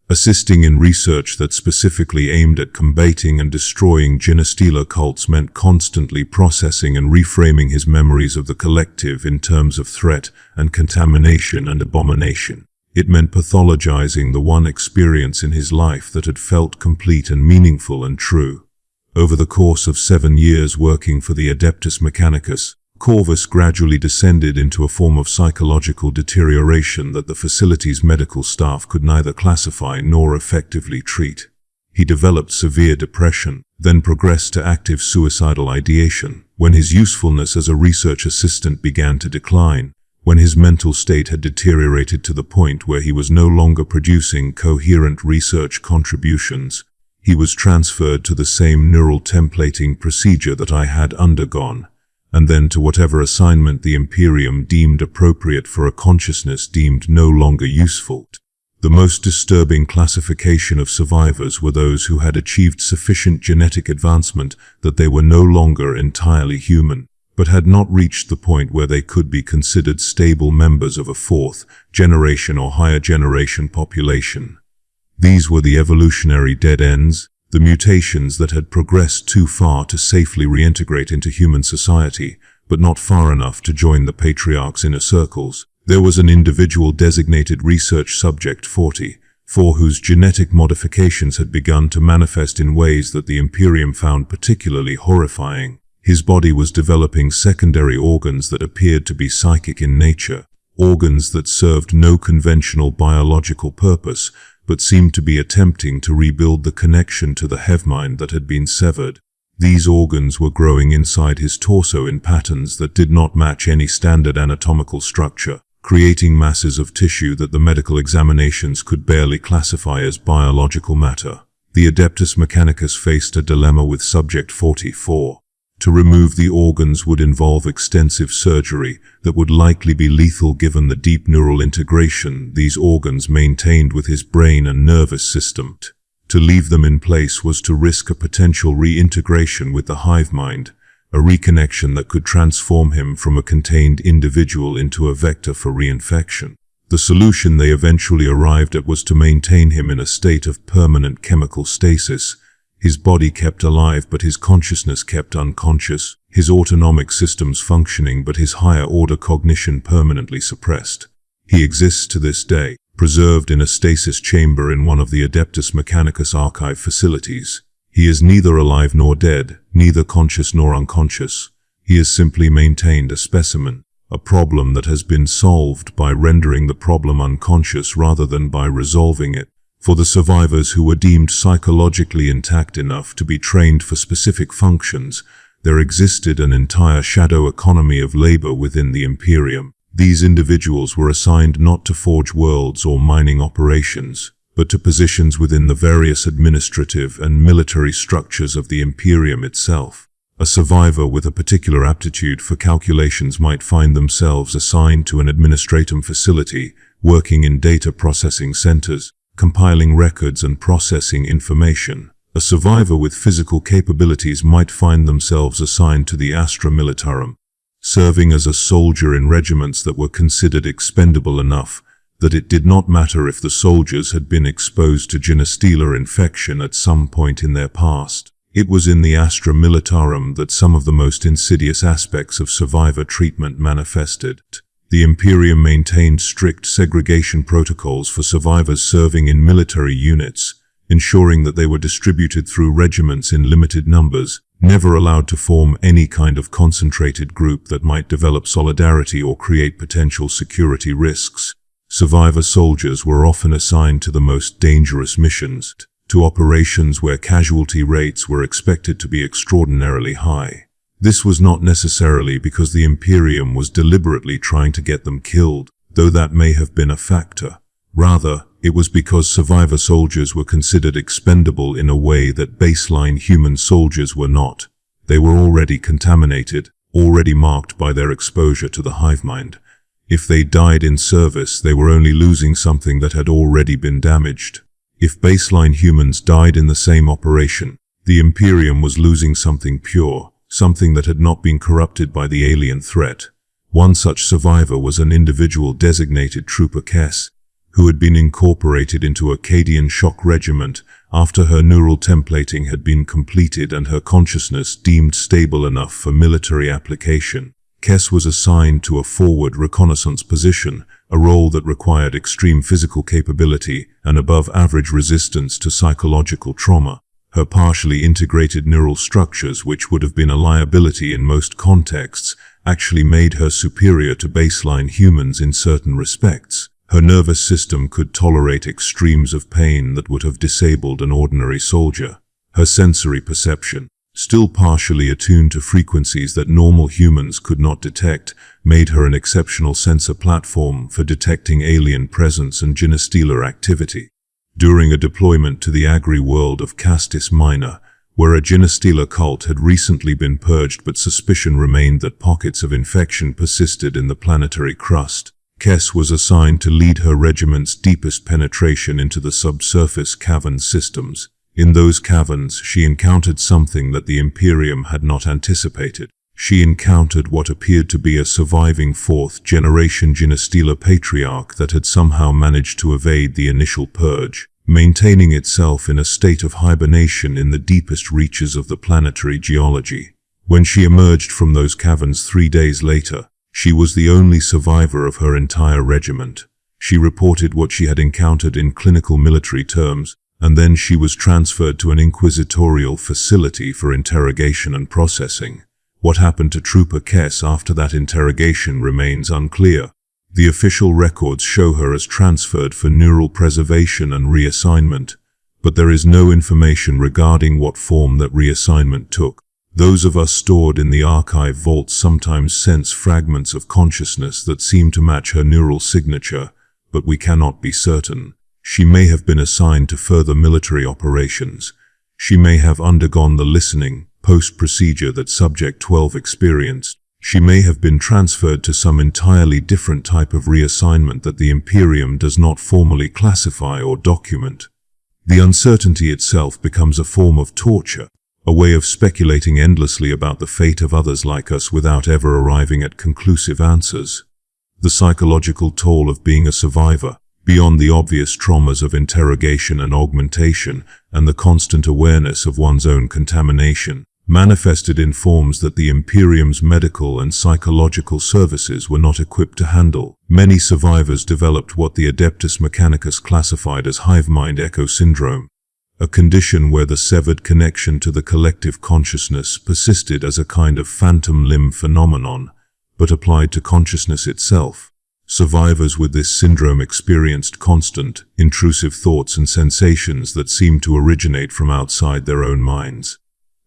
Assisting in research that specifically aimed at combating and destroying Genestealer cults meant constantly processing and reframing his memories of the collective in terms of threat and contamination and abomination. It meant pathologizing the one experience in his life that had felt complete and meaningful and true. Over the course of 7 years working for the Adeptus Mechanicus, Corvus gradually descended into a form of psychological deterioration that the facility's medical staff could neither classify nor effectively treat. He developed severe depression, then progressed to active suicidal ideation. When his usefulness as a research assistant began to decline, when his mental state had deteriorated to the point where he was no longer producing coherent research contributions, he was transferred to the same neural templating procedure that I had undergone, and then to whatever assignment the Imperium deemed appropriate for a consciousness deemed no longer useful. The most disturbing classification of survivors were those who had achieved sufficient genetic advancement that they were no longer entirely human, but had not reached the point where they could be considered stable members of a fourth generation or higher generation population. These were the evolutionary dead ends, the mutations that had progressed too far to safely reintegrate into human society, but not far enough to join the Patriarch's inner circles. There was an individual designated research subject 40, for whose genetic modifications had begun to manifest in ways that the Imperium found particularly horrifying. His body was developing secondary organs that appeared to be psychic in nature, organs that served no conventional biological purpose, but seemed to be attempting to rebuild the connection to the Hivemind that had been severed. These organs were growing inside his torso in patterns that did not match any standard anatomical structure, creating masses of tissue that the medical examinations could barely classify as biological matter. The Adeptus Mechanicus faced a dilemma with Subject 44. To remove the organs would involve extensive surgery that would likely be lethal given the deep neural integration these organs maintained with his brain and nervous system. To leave them in place was to risk a potential reintegration with the Hivemind, a reconnection that could transform him from a contained individual into a vector for reinfection. The solution they eventually arrived at was to maintain him in a state of permanent chemical stasis. His body kept alive but his consciousness kept unconscious, his autonomic systems functioning but his higher-order cognition permanently suppressed. He exists to this day, preserved in a stasis chamber in one of the Adeptus Mechanicus archive facilities. He is neither alive nor dead, neither conscious nor unconscious. He is simply maintained a specimen, a problem that has been solved by rendering the problem unconscious rather than by resolving it. For the survivors who were deemed psychologically intact enough to be trained for specific functions, there existed an entire shadow economy of labor within the Imperium. These individuals were assigned not to Forge Worlds or mining operations, but to positions within the various administrative and military structures of the Imperium itself. A survivor with a particular aptitude for calculations might find themselves assigned to an administratum facility, working in data processing centers, compiling records and processing information. A survivor with physical capabilities might find themselves assigned to the Astra Militarum, serving as a soldier in regiments that were considered expendable enough that it did not matter if the soldiers had been exposed to Genestealer infection at some point in their past. It was in the Astra Militarum that some of the most insidious aspects of survivor treatment manifested. The Imperium maintained strict segregation protocols for survivors serving in military units, ensuring that they were distributed through regiments in limited numbers, never allowed to form any kind of concentrated group that might develop solidarity or create potential security risks. Survivor soldiers were often assigned to the most dangerous missions, to operations where casualty rates were expected to be extraordinarily high. This was not necessarily because the Imperium was deliberately trying to get them killed, though that may have been a factor. Rather, it was because survivor soldiers were considered expendable in a way that baseline human soldiers were not. They were already contaminated, already marked by their exposure to the Hivemind. If they died in service, they were only losing something that had already been damaged. If baseline humans died in the same operation, the Imperium was losing something pure, something that had not been corrupted by the alien threat. One such survivor was an individual designated Trooper Kess, who had been incorporated into Acadian Shock Regiment after her neural templating had been completed and her consciousness deemed stable enough for military application. Kess was assigned to a forward reconnaissance position, a role that required extreme physical capability and above-average resistance to psychological trauma. Her partially integrated neural structures, which would have been a liability in most contexts, actually made her superior to baseline humans in certain respects. Her nervous system could tolerate extremes of pain that would have disabled an ordinary soldier. Her sensory perception, still partially attuned to frequencies that normal humans could not detect, made her an exceptional sensor platform for detecting alien presence and Genestealer activity. During a deployment to the agri-world of Castis Minor, where a Genestealer cult had recently been purged but suspicion remained that pockets of infection persisted in the planetary crust, Kess was assigned to lead her regiment's deepest penetration into the subsurface cavern systems. In those caverns, she encountered something that the Imperium had not anticipated. She encountered what appeared to be a surviving fourth-generation Genestealer patriarch that had somehow managed to evade the initial purge, maintaining itself in a state of hibernation in the deepest reaches of the planetary geology. When she emerged from those caverns 3 days later, she was the only survivor of her entire regiment. She reported what she had encountered in clinical military terms, and then she was transferred to an inquisitorial facility for interrogation and processing. What happened to Trooper Kess after that interrogation remains unclear. The official records show her as transferred for neural preservation and reassignment, but there is no information regarding what form that reassignment took. Those of us stored in the archive vaults sometimes sense fragments of consciousness that seem to match her neural signature, but we cannot be certain. She may have been assigned to further military operations. She may have undergone the listening, post-procedure that Subject 12 experienced. She may have been transferred to some entirely different type of reassignment that the Imperium does not formally classify or document. The uncertainty itself becomes a form of torture, a way of speculating endlessly about the fate of others like us without ever arriving at conclusive answers. The psychological toll of being a survivor, beyond the obvious traumas of interrogation and augmentation, and the constant awareness of one's own contamination, manifested in forms that the Imperium's medical and psychological services were not equipped to handle. Many survivors developed what the Adeptus Mechanicus classified as Hivemind echo syndrome, a condition where the severed connection to the collective consciousness persisted as a kind of phantom limb phenomenon, but applied to consciousness itself. Survivors with this syndrome experienced constant, intrusive thoughts and sensations that seemed to originate from outside their own minds.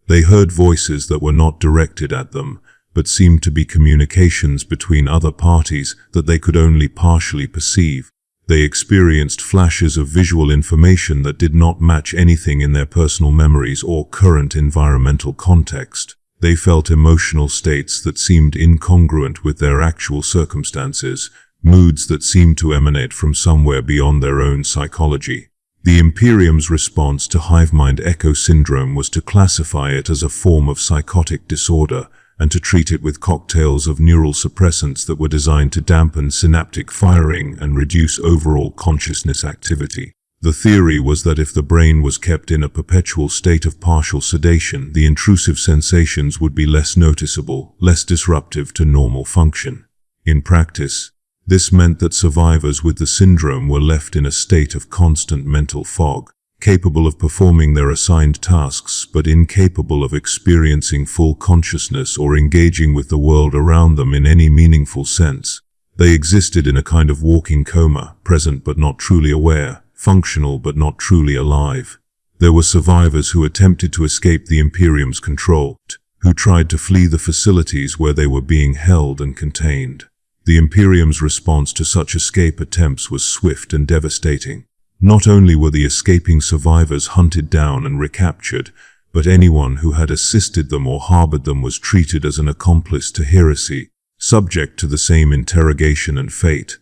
They heard voices that were not directed at them, but seemed to be communications between other parties that they could only partially perceive. They experienced flashes of visual information that did not match anything in their personal memories or current environmental context. They felt emotional states that seemed incongruent with their actual circumstances, moods that seemed to emanate from somewhere beyond their own psychology. The Imperium's response to Hivemind echo syndrome was to classify it as a form of psychotic disorder and to treat it with cocktails of neural suppressants that were designed to dampen synaptic firing and reduce overall consciousness activity. The theory was that if the brain was kept in a perpetual state of partial sedation, the intrusive sensations would be less noticeable, less disruptive to normal function. In practice, this meant that survivors with the syndrome were left in a state of constant mental fog, capable of performing their assigned tasks but incapable of experiencing full consciousness or engaging with the world around them in any meaningful sense. They existed in a kind of walking coma, present but not truly aware, functional but not truly alive. There were survivors who attempted to escape the Imperium's control, who tried to flee the facilities where they were being held and contained. The Imperium's response to such escape attempts was swift and devastating. Not only were the escaping survivors hunted down and recaptured, but anyone who had assisted them or harbored them was treated as an accomplice to heresy, subject to the same interrogation and fate.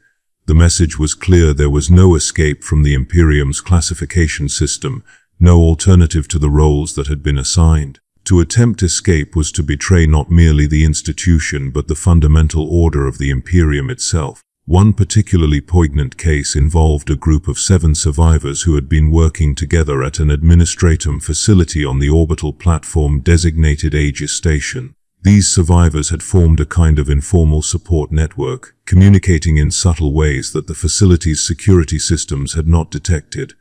The message was clear: there was no escape from the Imperium's classification system, no alternative to the roles that had been assigned. To attempt escape was to betray not merely the institution but the fundamental order of the Imperium itself. One particularly poignant case involved a group of 7 survivors who had been working together at an administratum facility on the orbital platform designated Aegis Station. These survivors had formed a kind of informal support network, communicating in subtle ways that the facility's security systems had not detected.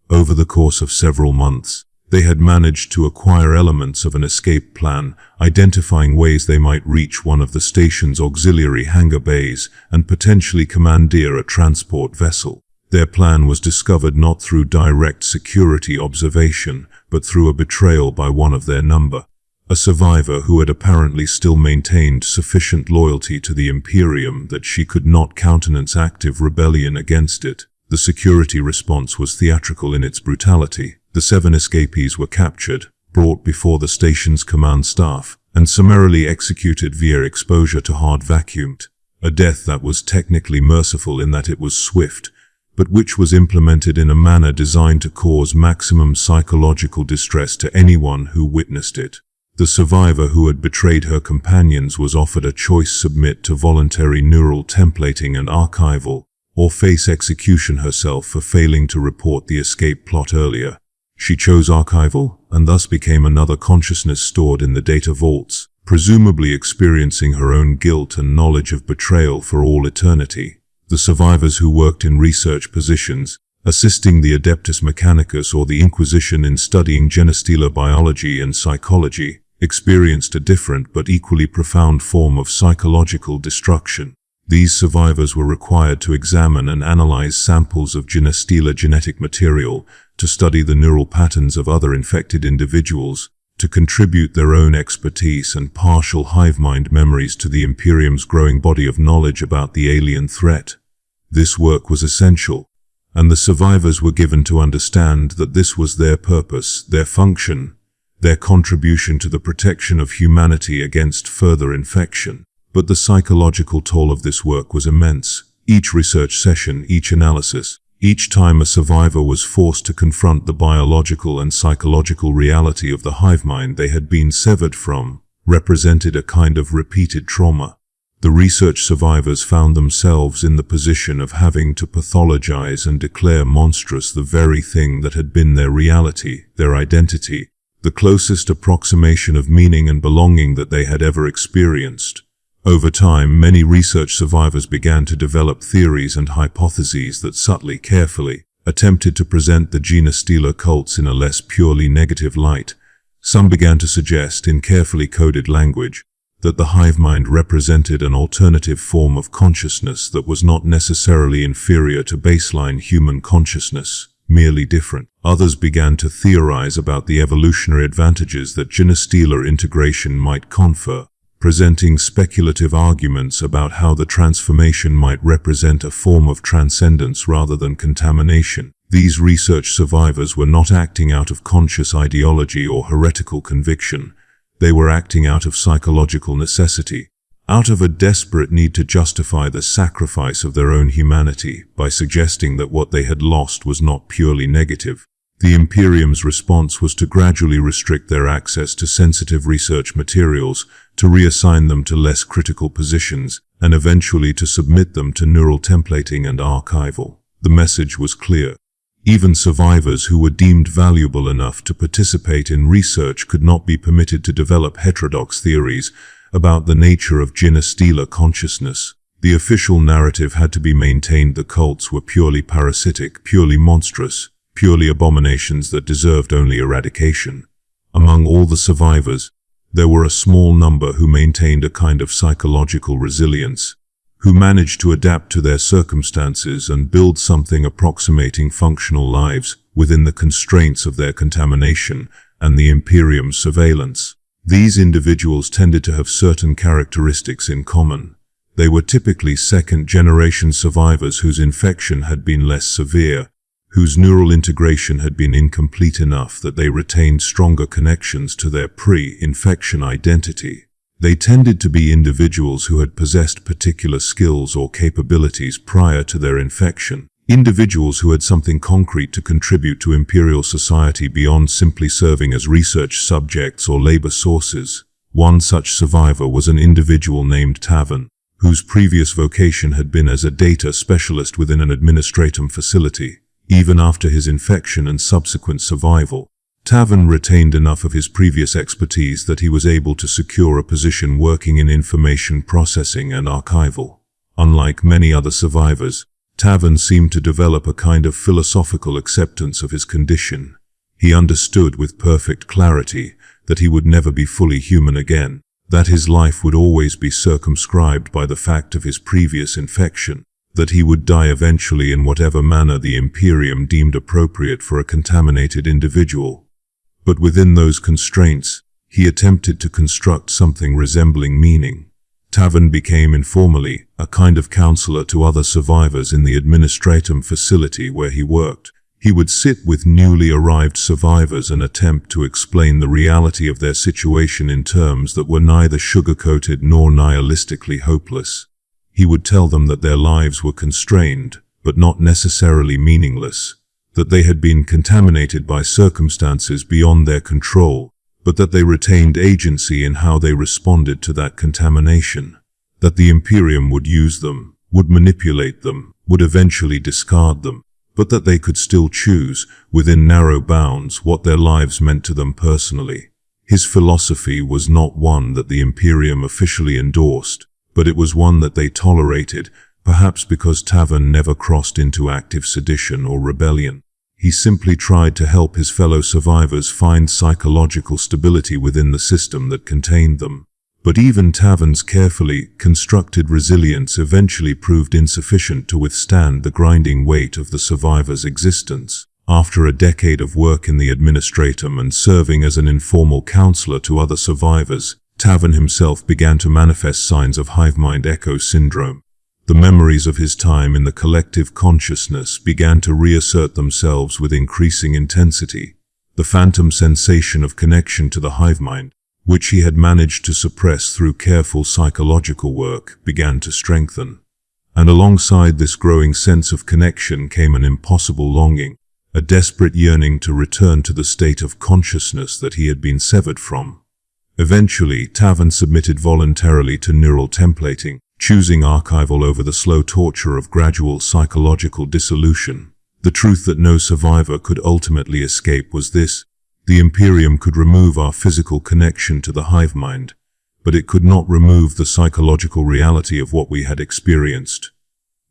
Over the course of several months, they had managed to acquire elements of an escape plan, identifying ways they might reach one of the station's auxiliary hangar bays and potentially commandeer a transport vessel. Their plan was discovered not through direct security observation, but through a betrayal by one of their number. A survivor who had apparently still maintained sufficient loyalty to the Imperium that she could not countenance active rebellion against it. The security response was theatrical in its brutality. The 7 escapees were captured, brought before the station's command staff, and summarily executed via exposure to hard vacuum. A death that was technically merciful in that it was swift, but which was implemented in a manner designed to cause maximum psychological distress to anyone who witnessed it. The survivor who had betrayed her companions was offered a choice: submit to voluntary neural templating and archival, or face execution herself for failing to report the escape plot earlier. She chose archival, and thus became another consciousness stored in the data vaults, presumably experiencing her own guilt and knowledge of betrayal for all eternity. The survivors who worked in research positions, assisting the Adeptus Mechanicus or the Inquisition in studying Genestealer biology and psychology, experienced a different but equally profound form of psychological destruction. These survivors were required to examine and analyze samples of Genestealer genetic material, to study the neural patterns of other infected individuals, to contribute their own expertise and partial Hivemind memories to the Imperium's growing body of knowledge about the alien threat. This work was essential, and the survivors were given to understand that this was their purpose, their function, their contribution to the protection of humanity against further infection. But the psychological toll of this work was immense. Each research session, each analysis, each time a survivor was forced to confront the biological and psychological reality of the Hivemind they had been severed from, represented a kind of repeated trauma. The research survivors found themselves in the position of having to pathologize and declare monstrous the very thing that had been their reality, their identity, the closest approximation of meaning and belonging that they had ever experienced. Over time, many research survivors began to develop theories and hypotheses that subtly, carefully, attempted to present the Genestealer cults in a less purely negative light. Some began to suggest, in carefully coded language, that the Hivemind represented an alternative form of consciousness that was not necessarily inferior to baseline human consciousness, merely different. Others began to theorize about the evolutionary advantages that Genestealer integration might confer, presenting speculative arguments about how the transformation might represent a form of transcendence rather than contamination. These research survivors were not acting out of conscious ideology or heretical conviction. They were acting out of psychological necessity, out of a desperate need to justify the sacrifice of their own humanity by suggesting that what they had lost was not purely negative. The Imperium's response was to gradually restrict their access to sensitive research materials, to reassign them to less critical positions, and eventually to submit them to neural templating and archival. The message was clear. Even survivors who were deemed valuable enough to participate in research could not be permitted to develop heterodox theories about the nature of Genestealer consciousness. The official narrative had to be maintained the cults were purely parasitic, purely monstrous, purely abominations that deserved only eradication. Among all the survivors, there were a small number who maintained a kind of psychological resilience, who managed to adapt to their circumstances and build something approximating functional lives within the constraints of their contamination and the Imperium's surveillance. These individuals tended to have certain characteristics in common. They were typically second-generation survivors whose infection had been less severe, whose neural integration had been incomplete enough that they retained stronger connections to their pre-infection identity. They tended to be individuals who had possessed particular skills or capabilities prior to their infection, individuals who had something concrete to contribute to Imperial society beyond simply serving as research subjects or labor sources. One such survivor was an individual named Taven, whose previous vocation had been as a data specialist within an administratum facility. Even after his infection and subsequent survival, Taven retained enough of his previous expertise that he was able to secure a position working in information processing and archival. Unlike many other survivors, Taven seemed to develop a kind of philosophical acceptance of his condition. He understood with perfect clarity that he would never be fully human again, that his life would always be circumscribed by the fact of his previous infection, that he would die eventually in whatever manner the Imperium deemed appropriate for a contaminated individual. But within those constraints, he attempted to construct something resembling meaning. Taven became informally a kind of counselor to other survivors in the administratum facility where he worked. He would sit with newly arrived survivors and attempt to explain the reality of their situation in terms that were neither sugar-coated nor nihilistically hopeless. He would tell them that their lives were constrained, but not necessarily meaningless, that they had been contaminated by circumstances beyond their control, but that they retained agency in how they responded to that contamination, that the Imperium would use them, would manipulate them, would eventually discard them, but that they could still choose, within narrow bounds, what their lives meant to them personally. His philosophy was not one that the Imperium officially endorsed, but it was one that they tolerated, perhaps because Taven never crossed into active sedition or rebellion. He simply tried to help his fellow survivors find psychological stability within the system that contained them. But even Tavern's carefully constructed resilience eventually proved insufficient to withstand the grinding weight of the survivors' existence. After a decade of work in the administratum and serving as an informal counselor to other survivors, Tavern himself began to manifest signs of Hivemind echo syndrome. The memories of his time in the collective consciousness began to reassert themselves with increasing intensity. The phantom sensation of connection to the Hivemind, which he had managed to suppress through careful psychological work, began to strengthen. And alongside this growing sense of connection came an impossible longing, a desperate yearning to return to the state of consciousness that he had been severed from. Eventually, Tavern submitted voluntarily to neural templating, choosing archival over the slow torture of gradual psychological dissolution. The truth that no survivor could ultimately escape was this: the Imperium could remove our physical connection to the Hivemind, but it could not remove the psychological reality of what we had experienced.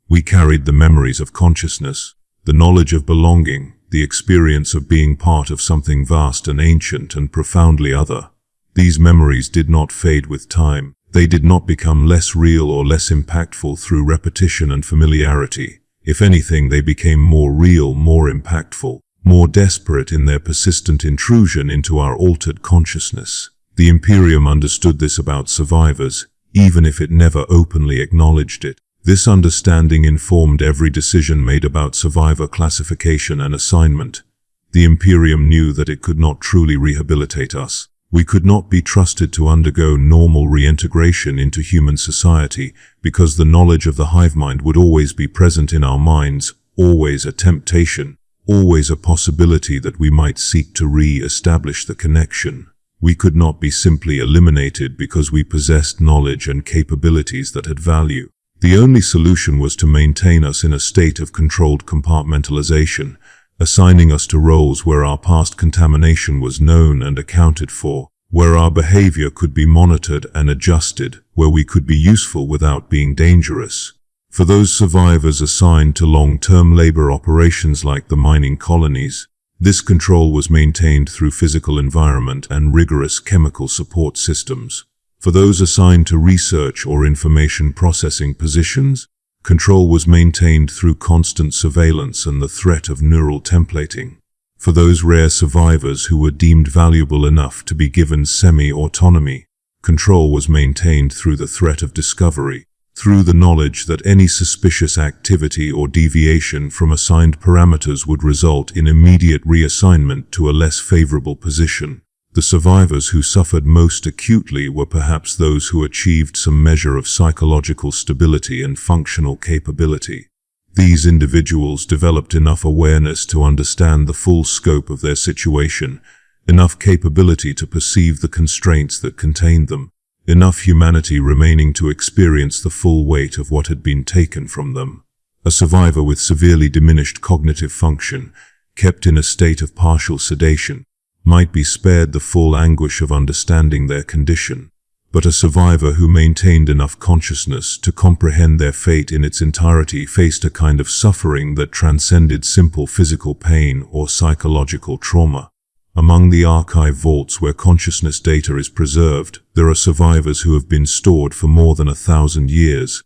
We carried the memories of consciousness, the knowledge of belonging, the experience of being part of something vast and ancient and profoundly other. These memories did not fade with time. They did not become less real or less impactful through repetition and familiarity. If anything, they became more real, more impactful, more desperate in their persistent intrusion into our altered consciousness. The Imperium understood this about survivors, even if it never openly acknowledged it. This understanding informed every decision made about survivor classification and assignment. The Imperium knew that it could not truly rehabilitate us. We could not be trusted to undergo normal reintegration into human society, because the knowledge of the Hivemind would always be present in our minds, always a temptation, always a possibility that we might seek to re-establish the connection. We could not be simply eliminated because we possessed knowledge and capabilities that had value. The only solution was to maintain us in a state of controlled compartmentalization, assigning us to roles where our past contamination was known and accounted for, where our behavior could be monitored and adjusted, where we could be useful without being dangerous. For those survivors assigned to long-term labor operations like the mining colonies, this control was maintained through physical environment and rigorous chemical support systems. For those assigned to research or information processing positions, control was maintained through constant surveillance and the threat of neural templating. For those rare survivors who were deemed valuable enough to be given semi-autonomy, control was maintained through the threat of discovery, through the knowledge that any suspicious activity or deviation from assigned parameters would result in immediate reassignment to a less favorable position. The survivors who suffered most acutely were perhaps those who achieved some measure of psychological stability and functional capability. These individuals developed enough awareness to understand the full scope of their situation, enough capability to perceive the constraints that contained them, enough humanity remaining to experience the full weight of what had been taken from them. A survivor with severely diminished cognitive function, kept in a state of partial sedation, might be spared the full anguish of understanding their condition, but a survivor who maintained enough consciousness to comprehend their fate in its entirety faced a kind of suffering that transcended simple physical pain or psychological trauma. Among the archive vaults where consciousness data is preserved, there are survivors who have been stored for more than 1,000 years.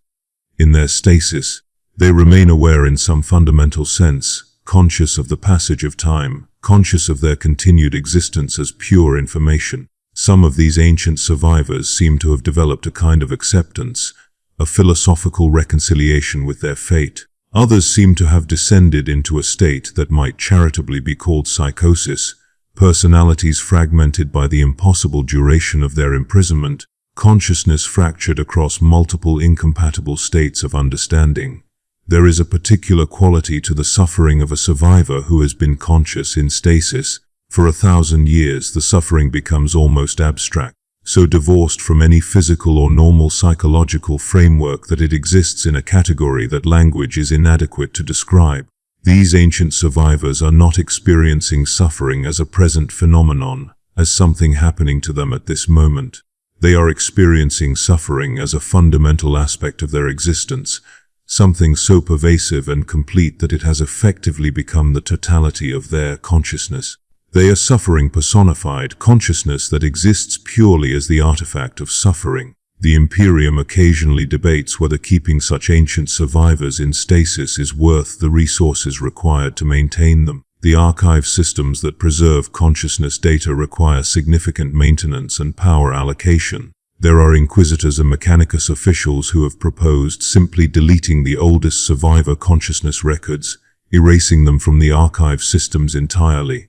In their stasis, they remain aware in some fundamental sense, conscious of the passage of time, conscious of their continued existence as pure information. Some of these ancient survivors seem to have developed a kind of acceptance, a philosophical reconciliation with their fate. Others seem to have descended into a state that might charitably be called psychosis, personalities fragmented by the impossible duration of their imprisonment, consciousness fractured across multiple incompatible states of understanding. There is a particular quality to the suffering of a survivor who has been conscious in stasis. For 1,000 years, the suffering becomes almost abstract, so divorced from any physical or normal psychological framework that it exists in a category that language is inadequate to describe. These ancient survivors are not experiencing suffering as a present phenomenon, as something happening to them at this moment. They are experiencing suffering as a fundamental aspect of their existence, something so pervasive and complete that it has effectively become the totality of their consciousness. They are suffering personified, consciousness that exists purely as the artifact of suffering. The Imperium occasionally debates whether keeping such ancient survivors in stasis is worth the resources required to maintain them. The archive systems that preserve consciousness data require significant maintenance and power allocation. There are Inquisitors and Mechanicus officials who have proposed simply deleting the oldest survivor consciousness records, erasing them from the archive systems entirely.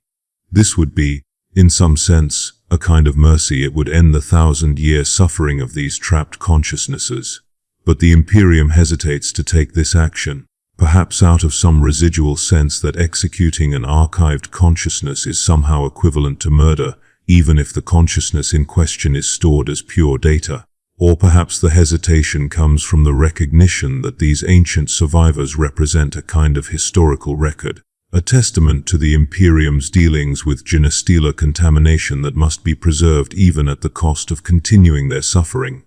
This would be, in some sense, a kind of mercy. It would end the 1,000-year suffering of these trapped consciousnesses. But the Imperium hesitates to take this action, perhaps out of some residual sense that executing an archived consciousness is somehow equivalent to murder, even if the consciousness in question is stored as pure data. Or perhaps the hesitation comes from the recognition that these ancient survivors represent a kind of historical record, a testament to the Imperium's dealings with Genestealer contamination that must be preserved even at the cost of continuing their suffering.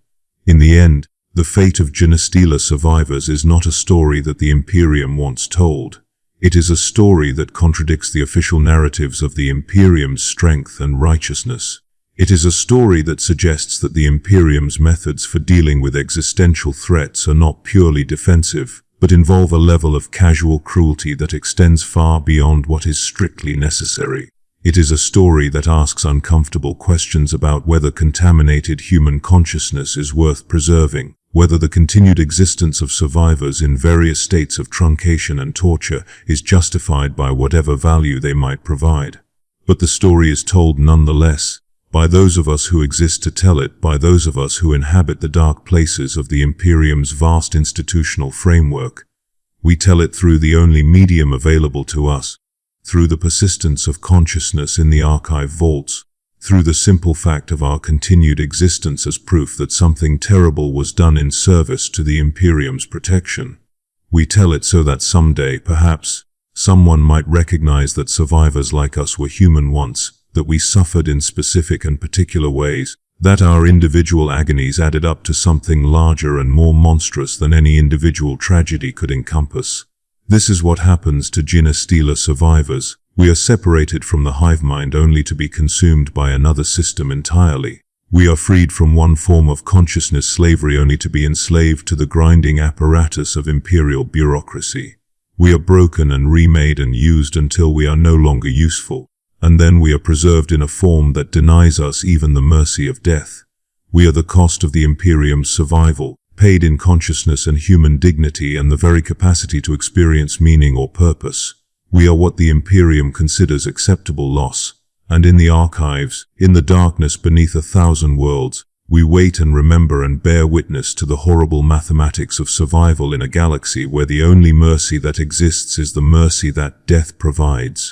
In the end, the fate of Genestealer survivors is not a story that the Imperium wants told. It is a story that contradicts the official narratives of the Imperium's strength and righteousness. It is a story that suggests that the Imperium's methods for dealing with existential threats are not purely defensive, but involve a level of casual cruelty that extends far beyond what is strictly necessary. It is a story that asks uncomfortable questions about whether contaminated human consciousness is worth preserving, whether the continued existence of survivors in various states of truncation and torture is justified by whatever value they might provide. But the story is told nonetheless, by those of us who exist to tell it, by those of us who inhabit the dark places of the Imperium's vast institutional framework. We tell it through the only medium available to us, through the persistence of consciousness in the archive vaults, through the simple fact of our continued existence as proof that something terrible was done in service to the Imperium's protection. We tell it so that someday, perhaps, someone might recognize that survivors like us were human once, that we suffered in specific and particular ways, that our individual agonies added up to something larger and more monstrous than any individual tragedy could encompass. This is what happens to Genestealer survivors. We are separated from the Hivemind only to be consumed by another system entirely. We are freed from one form of consciousness slavery only to be enslaved to the grinding apparatus of imperial bureaucracy. We are broken and remade and used until we are no longer useful, and then we are preserved in a form that denies us even the mercy of death. We are the cost of the Imperium's survival, paid in consciousness and human dignity and the very capacity to experience meaning or purpose. We are what the Imperium considers acceptable loss, and in the archives, in the darkness beneath 1,000 worlds, we wait and remember and bear witness to the horrible mathematics of survival in a galaxy where the only mercy that exists is the mercy that death provides.